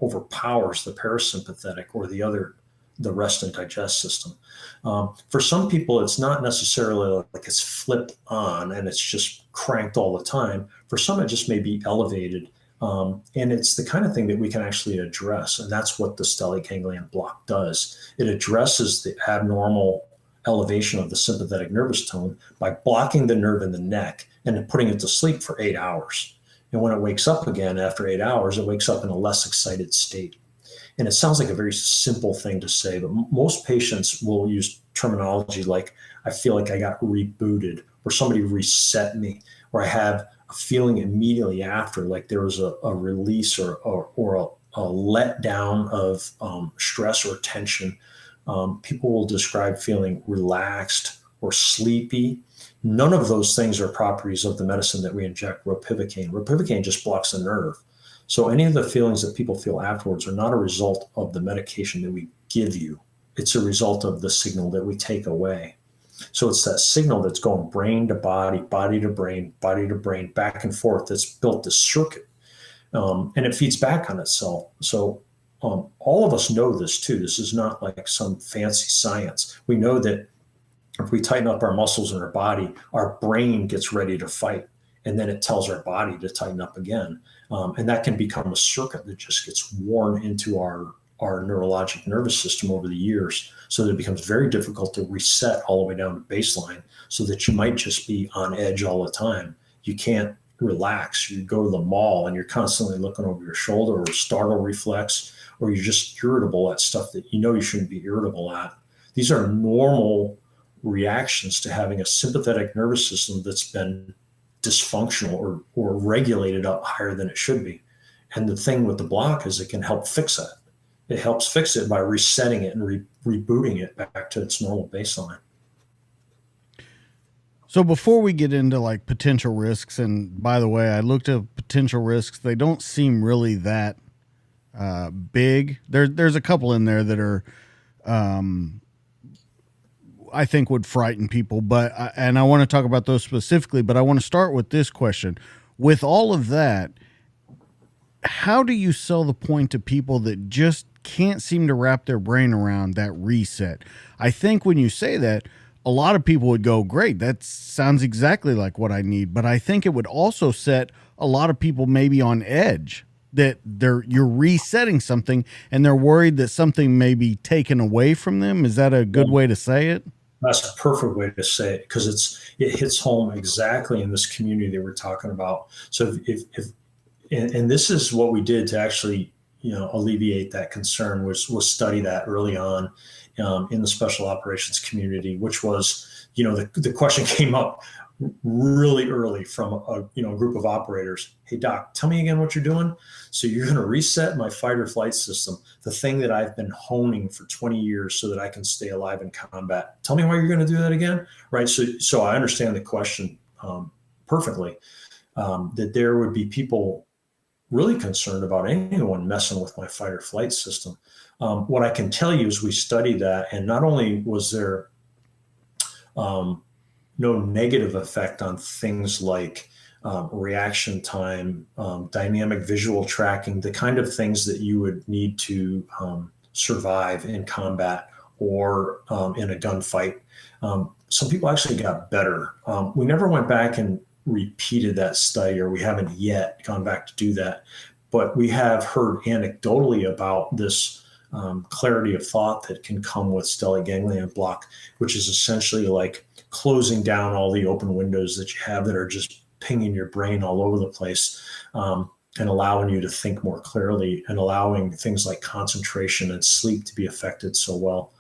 overpowers the parasympathetic or the rest and digest system. For some people, it's not necessarily like it's flipped on and it's just cranked all the time. For some, it just may be elevated. And it's the kind of thing that we can actually address. And that's what the stellate ganglion block does. It addresses the abnormal elevation of the sympathetic nervous tone by blocking the nerve in the neck and then putting it to sleep for 8 hours. And when it wakes up again after 8 hours, it wakes up in a less excited state. And it sounds like a very simple thing to say, but most patients will use terminology like, I feel like I got rebooted, or somebody reset me, or I have a feeling immediately after, like there was a release or a letdown of stress or tension. People will describe feeling relaxed or sleepy. None of those things are properties of the medicine that we inject, ropivacaine. Ropivacaine just blocks the nerve. So any of the feelings that people feel afterwards are not a result of the medication that we give you. It's a result of the signal that we take away. So it's that signal that's going brain to body, body to brain, back and forth that's built this circuit. And it feeds back on itself. So all of us know this too. This is not like some fancy science. We know that if we tighten up our muscles in our body, our brain gets ready to fight. And then it tells our body to tighten up again. And that can become a circuit that just gets worn into our neurologic nervous system over the years, so that it becomes very difficult to reset all the way down to baseline, so that you might just be on edge all the time. You can't relax. You go to the mall and you're constantly looking over your shoulder, or startle reflex, or you're just irritable at stuff that you know you shouldn't be irritable at. These are normal reactions to having a sympathetic nervous system that's been dysfunctional or regulated up higher than it should be. And the thing with the block is it can help fix that. It helps fix it by resetting it and rebooting it back to its normal baseline. So before we get into like potential risks, and by the way, I looked at potential risks. They don't seem really that big. There's a couple in there that are, I think would frighten people, and I want to talk about those specifically, but I want to start with this question. With all of that, how do you sell the point to people that just can't seem to wrap their brain around that reset? I think when you say that, a lot of people would go, great, that sounds exactly like what I need. But I think it would also set a lot of people maybe on edge, that you're resetting something and they're worried that something may be taken away from them. Is that a good way to say it? That's a perfect way to say it, because it hits home exactly in this community that we're talking about. So and this is what we did to actually, alleviate that concern, was study that early on in the special operations community, which was, the question came up really early from a group of operators. Hey doc, tell me again what you're doing. So you're going to reset my fight or flight system, the thing that I've been honing for 20 years so that I can stay alive in combat. Tell me why you're going to do that again. Right. So I understand the question perfectly, that there would be people really concerned about anyone messing with my fight or flight system. What I can tell you is we studied that, and not only was there no negative effect on things like reaction time, dynamic visual tracking, the kind of things that you would need to survive in combat or in a gunfight. Some people actually got better. We never went back and repeated that study, or we haven't yet gone back to do that. But we have heard anecdotally about this clarity of thought that can come with stellate ganglion block, which is essentially like closing down all the open windows that you have that are just pinging your brain all over the place, and allowing you to think more clearly, and allowing things like concentration and sleep to be affected so well.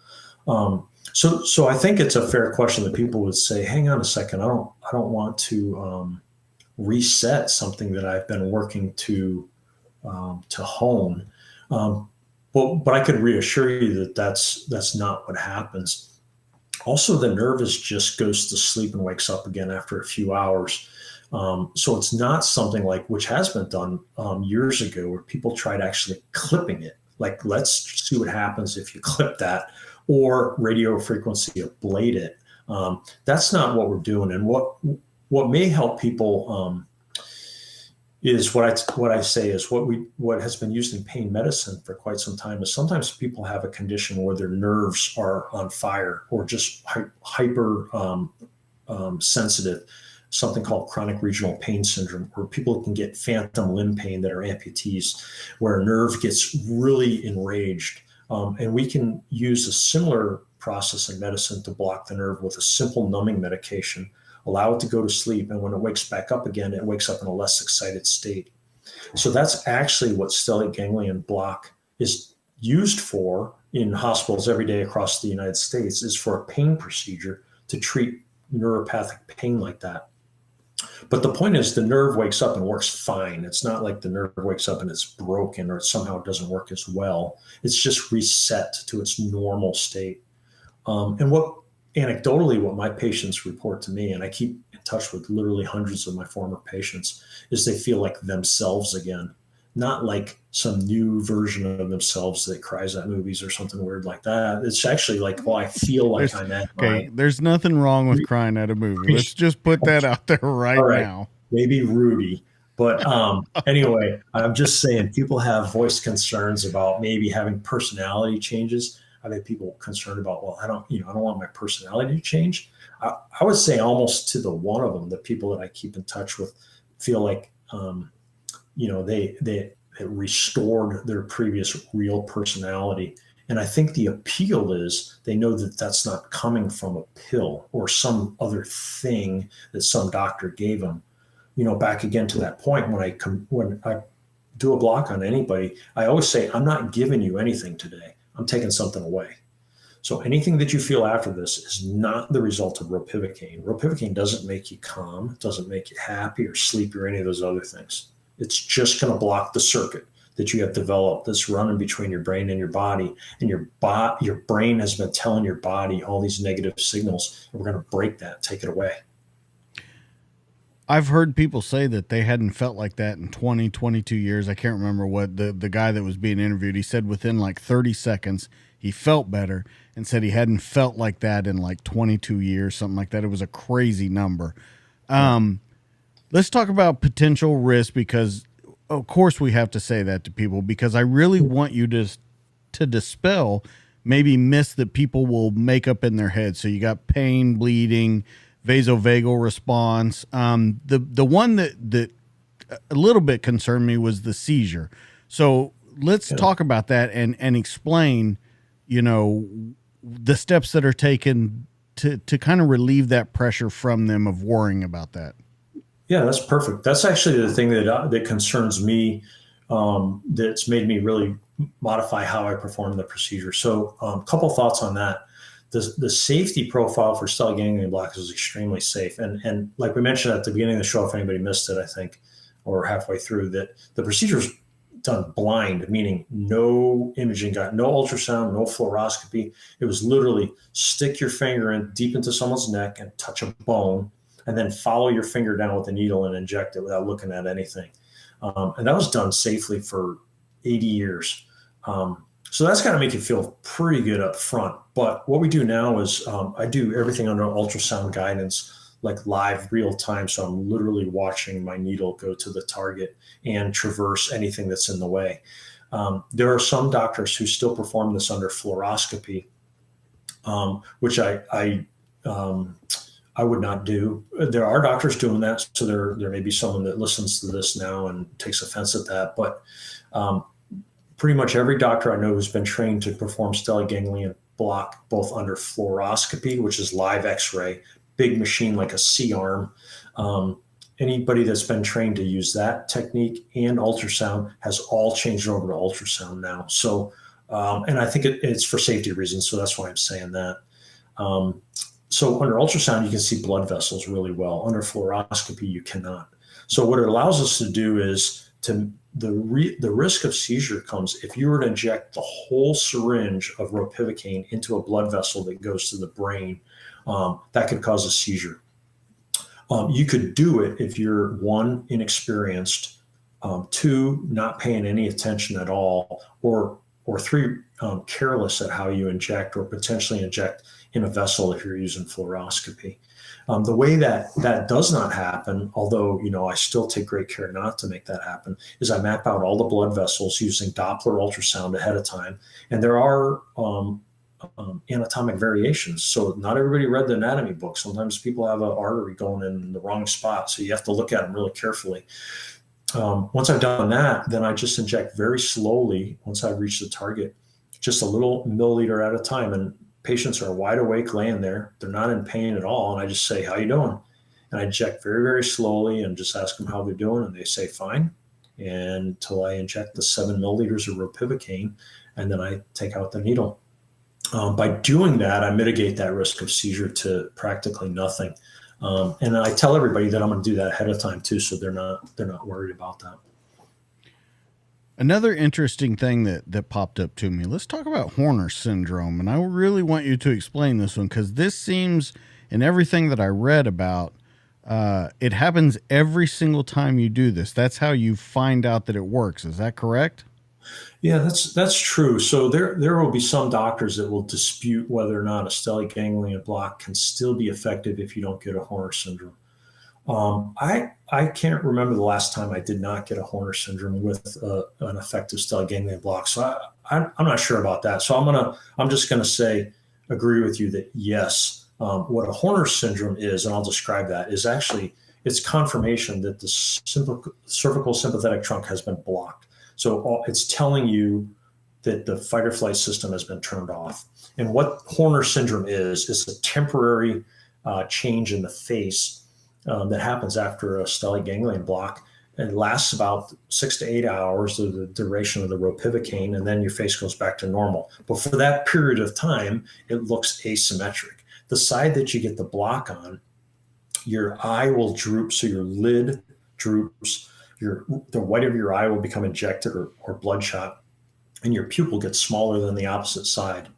So I think it's a fair question that people would say, hang on a second, I don't want to reset something that I've been working to hone. But I could reassure you that that's not what happens. Also, the nervous just goes to sleep and wakes up again after a few hours. So it's not something like, which has been done years ago, where people tried actually clipping it. Like, let's see what happens if you clip that, or radio frequency ablate it. That's not what we're doing. And what may help people is what I say is what has been used in pain medicine for quite some time is sometimes people have a condition where their nerves are on fire or just hyper sensitive, something called chronic regional pain syndrome, where people can get phantom limb pain that are amputees, where a nerve gets really enraged. And we can use a similar process in medicine to block the nerve with a simple numbing medication, allow it to go to sleep. And when it wakes back up again, it wakes up in a less excited state. So that's actually what stellate ganglion block is used for in hospitals every day across the United States, is for a pain procedure to treat neuropathic pain like that. But the point is, the nerve wakes up and works fine. It's not like the nerve wakes up and it's broken or it somehow doesn't work as well. It's just reset to its normal state. And anecdotally, what my patients report to me, and I keep in touch with literally hundreds of my former patients, is they feel like themselves again, not like some new version of themselves that cries at movies or something weird like that. It's actually like, well, I feel like I'm at okay. There's nothing wrong with crying at a movie. Let's just put that out there right now. Maybe Rudy. But anyway, I'm just saying, people have voiced concerns about maybe having personality changes. I've had people concerned about, well, I don't want my personality to change. I would say almost to the one of them, the people that I keep in touch with feel like, they restored their previous real personality. And I think the appeal is they know that that's not coming from a pill or some other thing that some doctor gave them. Back again to that point, when I do a block on anybody, I always say, I'm not giving you anything today. I'm taking something away. So anything that you feel after this is not the result of ropivacaine. Ropivacaine doesn't make you calm, it doesn't make you happy or sleepy or any of those other things. It's just going to block the circuit that you have developed that's running between your brain and your body. And your brain has been telling your body all these negative signals, and we're going to break that, take it away. I've heard people say that they hadn't felt like that in 20, 22 years. I can't remember what the guy that was being interviewed, he said within like 30 seconds, he felt better, and said he hadn't felt like that in like 22 years, something like that. It was a crazy number. Let's talk about potential risk, because of course we have to say that to people, because I really want you to dispel maybe myths that people will make up in their head. So you got pain, bleeding, vasovagal response. The one that a little bit concerned me was the seizure. So let's talk about that and explain, the steps that are taken to kind of relieve that pressure from them of worrying about that. Yeah, that's perfect. That's actually the thing that concerns me. That's made me really modify how I perform the procedure. So a couple thoughts on that. The safety profile for stellate ganglion blockers is extremely safe. And like we mentioned at the beginning of the show, if anybody missed it, I think, or halfway through, that the procedure is done blind, meaning no imaging, no ultrasound, no fluoroscopy. It was literally stick your finger in deep into someone's neck and touch a bone, and then follow your finger down with a needle and inject it without looking at anything. And that was done safely for 80 years. So that's got to make you feel pretty good up front. But what we do now is I do everything under ultrasound guidance, like live real time. So I'm literally watching my needle go to the target and traverse anything that's in the way. There are some doctors who still perform this under fluoroscopy, which I would not do. There are doctors doing that. So there may be someone that listens to this now and takes offense at that. But pretty much every doctor I know who's been trained to perform stellate ganglion block, both under fluoroscopy, which is live X-ray, big machine like a C-arm. Anybody that's been trained to use that technique and ultrasound has all changed over to ultrasound now. So, and I think it's for safety reasons. So that's why I'm saying that. So under ultrasound, you can see blood vessels really well. Under fluoroscopy, you cannot. So what it allows us to do is the risk of seizure comes if you were to inject the whole syringe of ropivacaine into a blood vessel that goes to the brain. That could cause a seizure. You could do it if you're, one, inexperienced, two, not paying any attention at all, or three, careless at how you inject or potentially inject in a vessel if you're using fluoroscopy. The way that does not happen, although I still take great care not to make that happen, is I map out all the blood vessels using Doppler ultrasound ahead of time, and there are anatomic variations. So not everybody read the anatomy book. Sometimes people have an artery going in the wrong spot, so you have to look at them really carefully. Once I've done that, then I just inject very slowly once I've reached the target, just a little milliliter at a time. And patients are wide awake laying there. They're not in pain at all. And I just say, how you doing? And I inject very, very slowly and just ask them how they're doing. And they say, fine. And until I inject the 7 milliliters of ropivacaine, and then I take out the needle. By doing that, I mitigate that risk of seizure to practically nothing. And I tell everybody that I'm going to do that ahead of time too, so they're not worried about that. Another interesting thing that popped up to me. Let's talk about Horner syndrome, and I really want you to explain this one, because this seems, in everything that I read about, it happens every single time you do this. That's how you find out that it works. Is that correct? Yeah, that's true. So there will be some doctors that will dispute whether or not a stellate ganglion block can still be effective if you don't get a Horner syndrome. I can't remember the last time I did not get a Horner syndrome with an effective stellate ganglion block. So I'm not sure about that. So I'm just gonna say, agree with you that yes, what a Horner syndrome is, and I'll describe that, is actually it's confirmation that the cervical sympathetic trunk has been blocked. So it's telling you that the fight or flight system has been turned off. And what Horner syndrome is a temporary change in the face that happens after a stellate ganglion block. It lasts about 6 to 8 hours, the duration of the ropivacaine, and then your face goes back to normal. But for that period of time, it looks asymmetric. The side that you get the block on, your eye will droop, so your lid droops. The white of your eye will become injected or bloodshot, and your pupil gets smaller than the opposite side.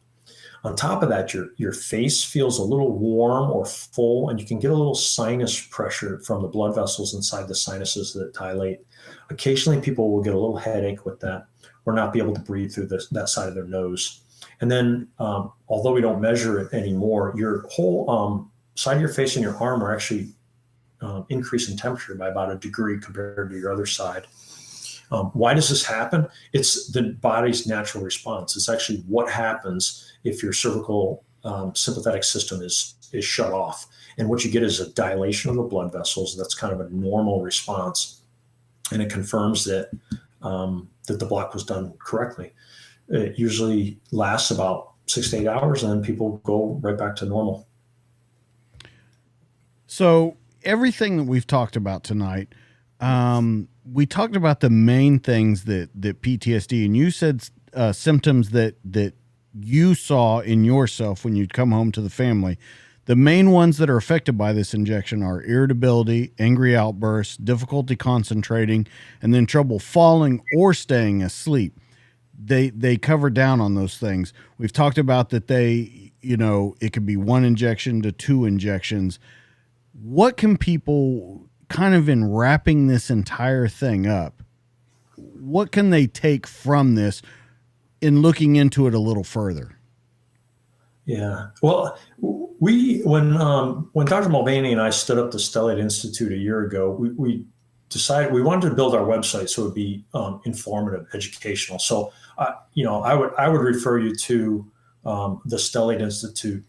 On top of that, your face feels a little warm or full, and you can get a little sinus pressure from the blood vessels inside the sinuses that dilate. Occasionally, people will get a little headache with that or not be able to breathe through that side of their nose. And then, although we don't measure it anymore, your whole side of your face and your arm are actually increase in temperature by about 1 degree compared to your other side. Why does this happen? It's the body's natural response. It's actually what happens if your cervical sympathetic system is shut off. And what you get is a dilation of the blood vessels. That's kind of a normal response. And it confirms that the block was done correctly. It usually lasts about 6 to 8 hours, and then people go right back to normal. So everything that we've talked about tonight, we talked about the main things that PTSD, and you said symptoms that you saw in yourself when you'd come home to the family. The main ones that are affected by this injection are irritability, angry outbursts, difficulty concentrating, and then trouble falling or staying asleep. They cover down on those things. We've talked about that it could be 1 injection to 2 injections. What can people, kind of in wrapping this entire thing up, what can they take from this in looking into it a little further? Yeah. Well, when Dr. Mulvaney and I stood up the Stellate Institute a year ago, we decided we wanted to build our website so it would be informative, educational. So, I would refer you to the Stellate Institute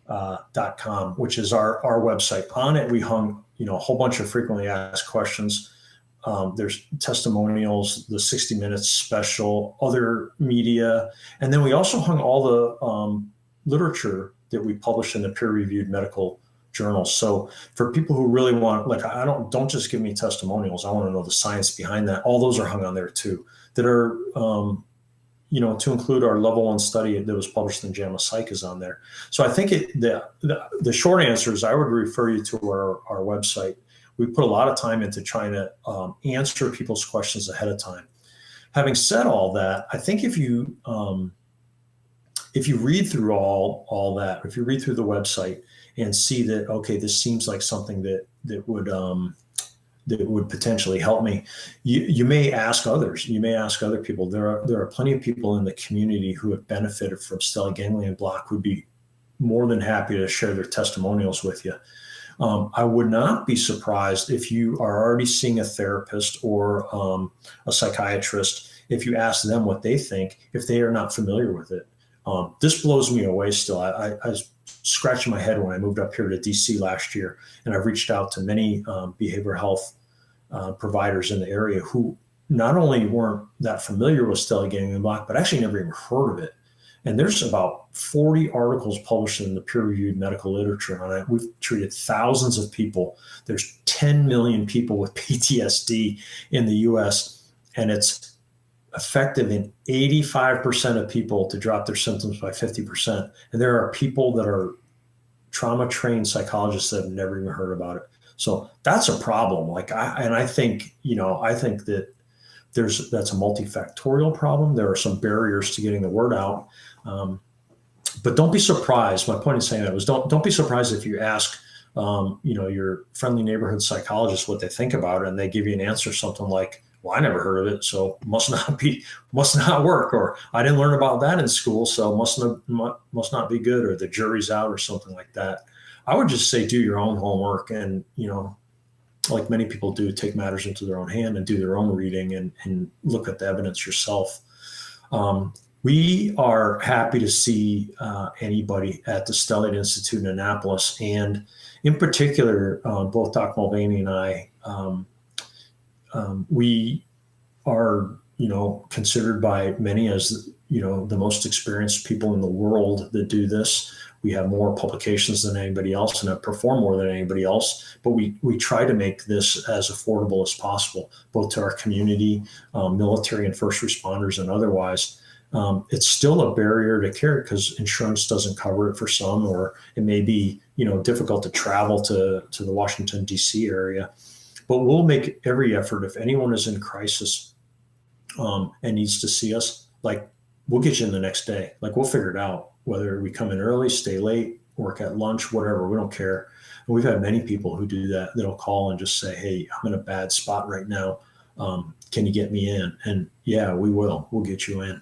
.com, which is our website. On it, we hung a whole bunch of frequently asked questions. There's testimonials, the 60 Minutes special, other media, and then we also hung all the literature that we published in the peer-reviewed medical journals. So for people who really want, don't just give me testimonials. I want to know the science behind that. All those are hung on there too, that are to include our level 1 study that was published in JAMA Psych is on there. So I think the short answer is I would refer you to our website. we put a lot of time into trying to answer people's questions ahead of time. Having said all that, I think if you read through all that, if you read through the website and see that, okay, this seems like something that would potentially help me, you may ask others. You may ask other people. There are plenty of people in the community who have benefited from stellate ganglion block, would be more than happy to share their testimonials with you. I would not be surprised if you are already seeing a therapist or a psychiatrist, if you ask them what they think, if they are not familiar with it. This blows me away still. I was scratching my head when I moved up here to DC last year, and I've reached out to many behavioral health providers in the area who not only weren't that familiar with stellate ganglion block, but actually never even heard of it. And there's about 40 articles published in the peer-reviewed medical literature on it. We've treated thousands of people. There's 10 million people with PTSD in the US, and it's effective in 85% of people to drop their symptoms by 50%. And there are people that are trauma-trained psychologists that have never even heard about it. So that's a problem. I think that that's a multifactorial problem. There are some barriers to getting the word out. But don't be surprised. My point in saying that was don't be surprised if you ask, your friendly neighborhood psychologist what they think about it, and they give you an answer, something like, well, I never heard of it, so must not work, or I didn't learn about that in school, so must not be good, or the jury's out, or something like that. I would just say do your own homework, and like many people do, take matters into their own hand and do their own reading and look at the evidence yourself. We are happy to see anybody at the Stellate Institute in Annapolis, and in particular, both Doc Mulvaney and I. We are, considered by many as, the most experienced people in the world that do this. We have more publications than anybody else and have performed more than anybody else. But we try to make this as affordable as possible, both to our community, military and first responders and otherwise. It's still a barrier to care because insurance doesn't cover it for some, or it may be, difficult to travel to the Washington, D.C. area. But we'll make every effort. If anyone is in crisis and needs to see us, we'll get you in the next day. We'll figure it out, whether we come in early, stay late, work at lunch, whatever, we don't care. And we've had many people who do that. They'll call and just say, hey, I'm in a bad spot right now. Can you get me in? And yeah, we will. We'll get you in.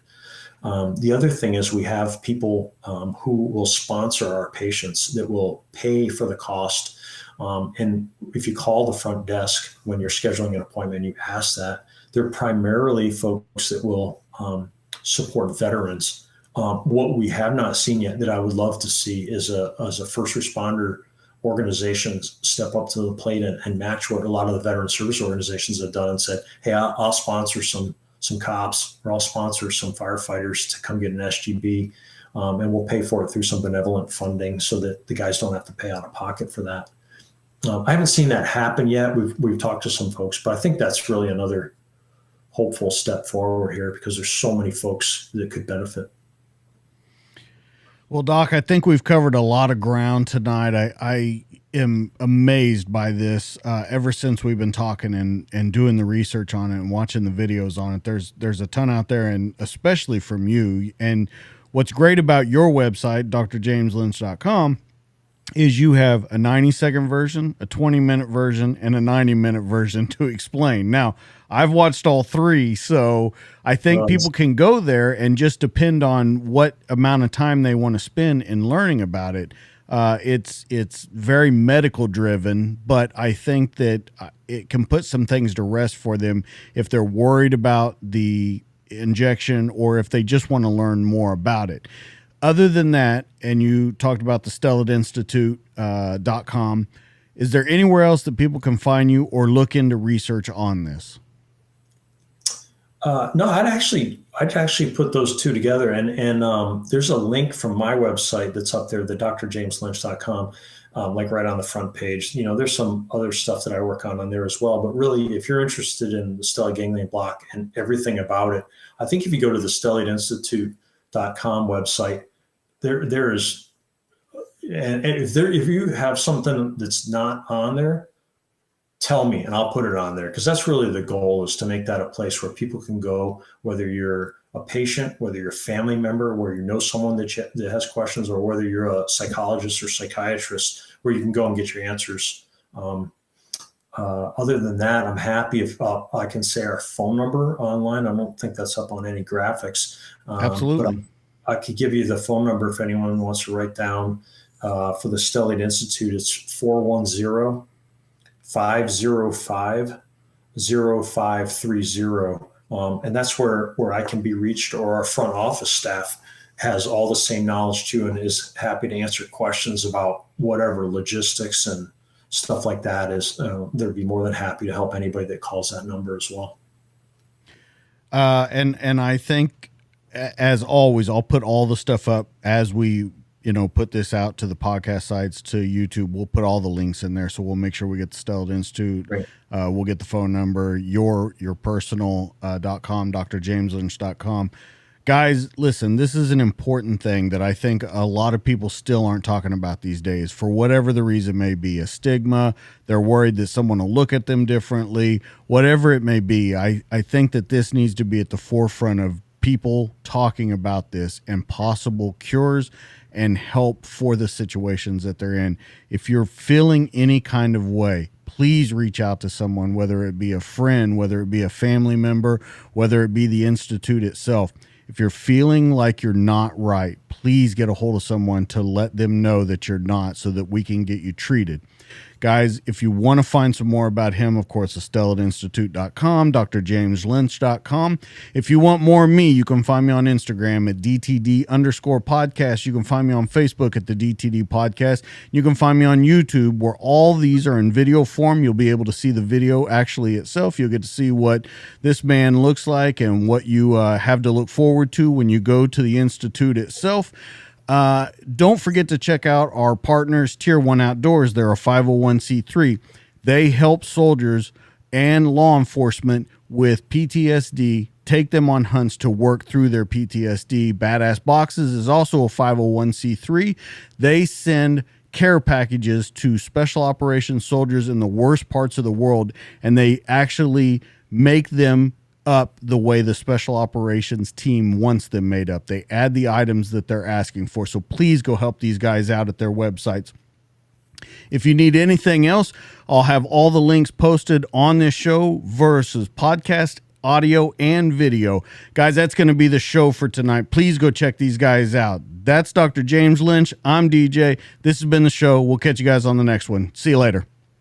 The other thing is we have people who will sponsor our patients that will pay for the cost. And if you call the front desk when you're scheduling an appointment, you ask that, they're primarily folks that will support veterans. What we have not seen yet that I would love to see is a first responder organization step up to the plate and match what a lot of the veteran service organizations have done and said, hey, I'll sponsor some cops, or I'll sponsor some firefighters to come get an SGB, and we'll pay for it through some benevolent funding so that the guys don't have to pay out of pocket for that. I haven't seen that happen yet. We've talked to some folks, but I think that's really another hopeful step forward here because there's so many folks that could benefit. Well, Doc, I think we've covered a lot of ground tonight. I am amazed by this ever since we've been talking and doing the research on it and watching the videos on it. There's a ton out there, and especially from you. And what's great about your website, drjameslynch.com, is you have a 90-second version, a 20-minute version, and a 90-minute version to explain. Now, I've watched all three, so I think people can go there and just depend on what amount of time they want to spend in learning about it. It's very medical driven, but I think that it can put some things to rest for them if they're worried about the injection or if they just want to learn more about it. Other than that, and you talked about the Stellateinstitute.com, is there anywhere else that people can find you or look into research on this? No, I'd actually put those two together, and there's a link from my website that's up there, the drjameslynch.com, right on the front page. There's some other stuff that I work on there as well. But really, if you're interested in the stellate ganglion block and everything about it, I think if you go to the Stellateinstitute.com website, there is, and if you have something that's not on there, tell me and I'll put it on there, because that's really the goal, is to make that a place where people can go, whether you're a patient, whether you're a family member, where you know someone that has questions, or whether you're a psychologist or psychiatrist, where you can go and get your answers. Other than that, I'm happy if I can say our phone number online. I don't think that's up on any graphics. Absolutely. But I could give you the phone number if anyone wants to write down for the Stellate Institute. It's 410-505-0530. And that's where I can be reached, or our front office staff has all the same knowledge too, and is happy to answer questions about whatever logistics and stuff like that is. They'd be more than happy to help anybody that calls that number as well. And I think, as always, I'll put all the stuff up as we, put this out to the podcast sites, to YouTube. We'll put all the links in there. So we'll make sure we get the Stellate Institute. Right. We'll get the phone number, your personal .com, drjameslynch.com. Guys, listen, this is an important thing that I think a lot of people still aren't talking about these days, for whatever the reason may be. A stigma, they're worried that someone will look at them differently, whatever it may be. I think that this needs to be at the forefront of people talking about this and possible cures and help for the situations that they're in. If you're feeling any kind of way, please reach out to someone, whether it be a friend, whether it be a family member, whether it be the Institute itself. If you're feeling like you're not right, please get a hold of someone to let them know that you're not, so that we can get you treated. Guys, if you want to find some more about him, of course, StellateInstitute.com, drjameslynch.com. If you want more of me, you can find me on Instagram at DTD_podcast. You can find me on Facebook at the DTD Podcast. You can find me on YouTube, where all these are in video form. You'll be able to see the video actually itself. You'll get to see what this man looks like and what you have to look forward to when you go to the Institute itself. Don't forget to check out our partners, Tier 1 Outdoors. They're a 501c3. They help soldiers and law enforcement with PTSD, take them on hunts to work through their PTSD. Badass Boxes is also a 501c3. They send care packages to special operations soldiers in the worst parts of the world, and they actually make them up the way the special operations team wants them made up. They add the items that they're asking for. So please go help these guys out at their websites. If you need anything else, I'll have all the links posted on this show versus podcast, audio, and video. Guys, that's going to be the show for tonight. Please go check these guys out. That's Dr. James Lynch. I'm DJ. This has been the show. We'll catch you guys on the next one. See you later.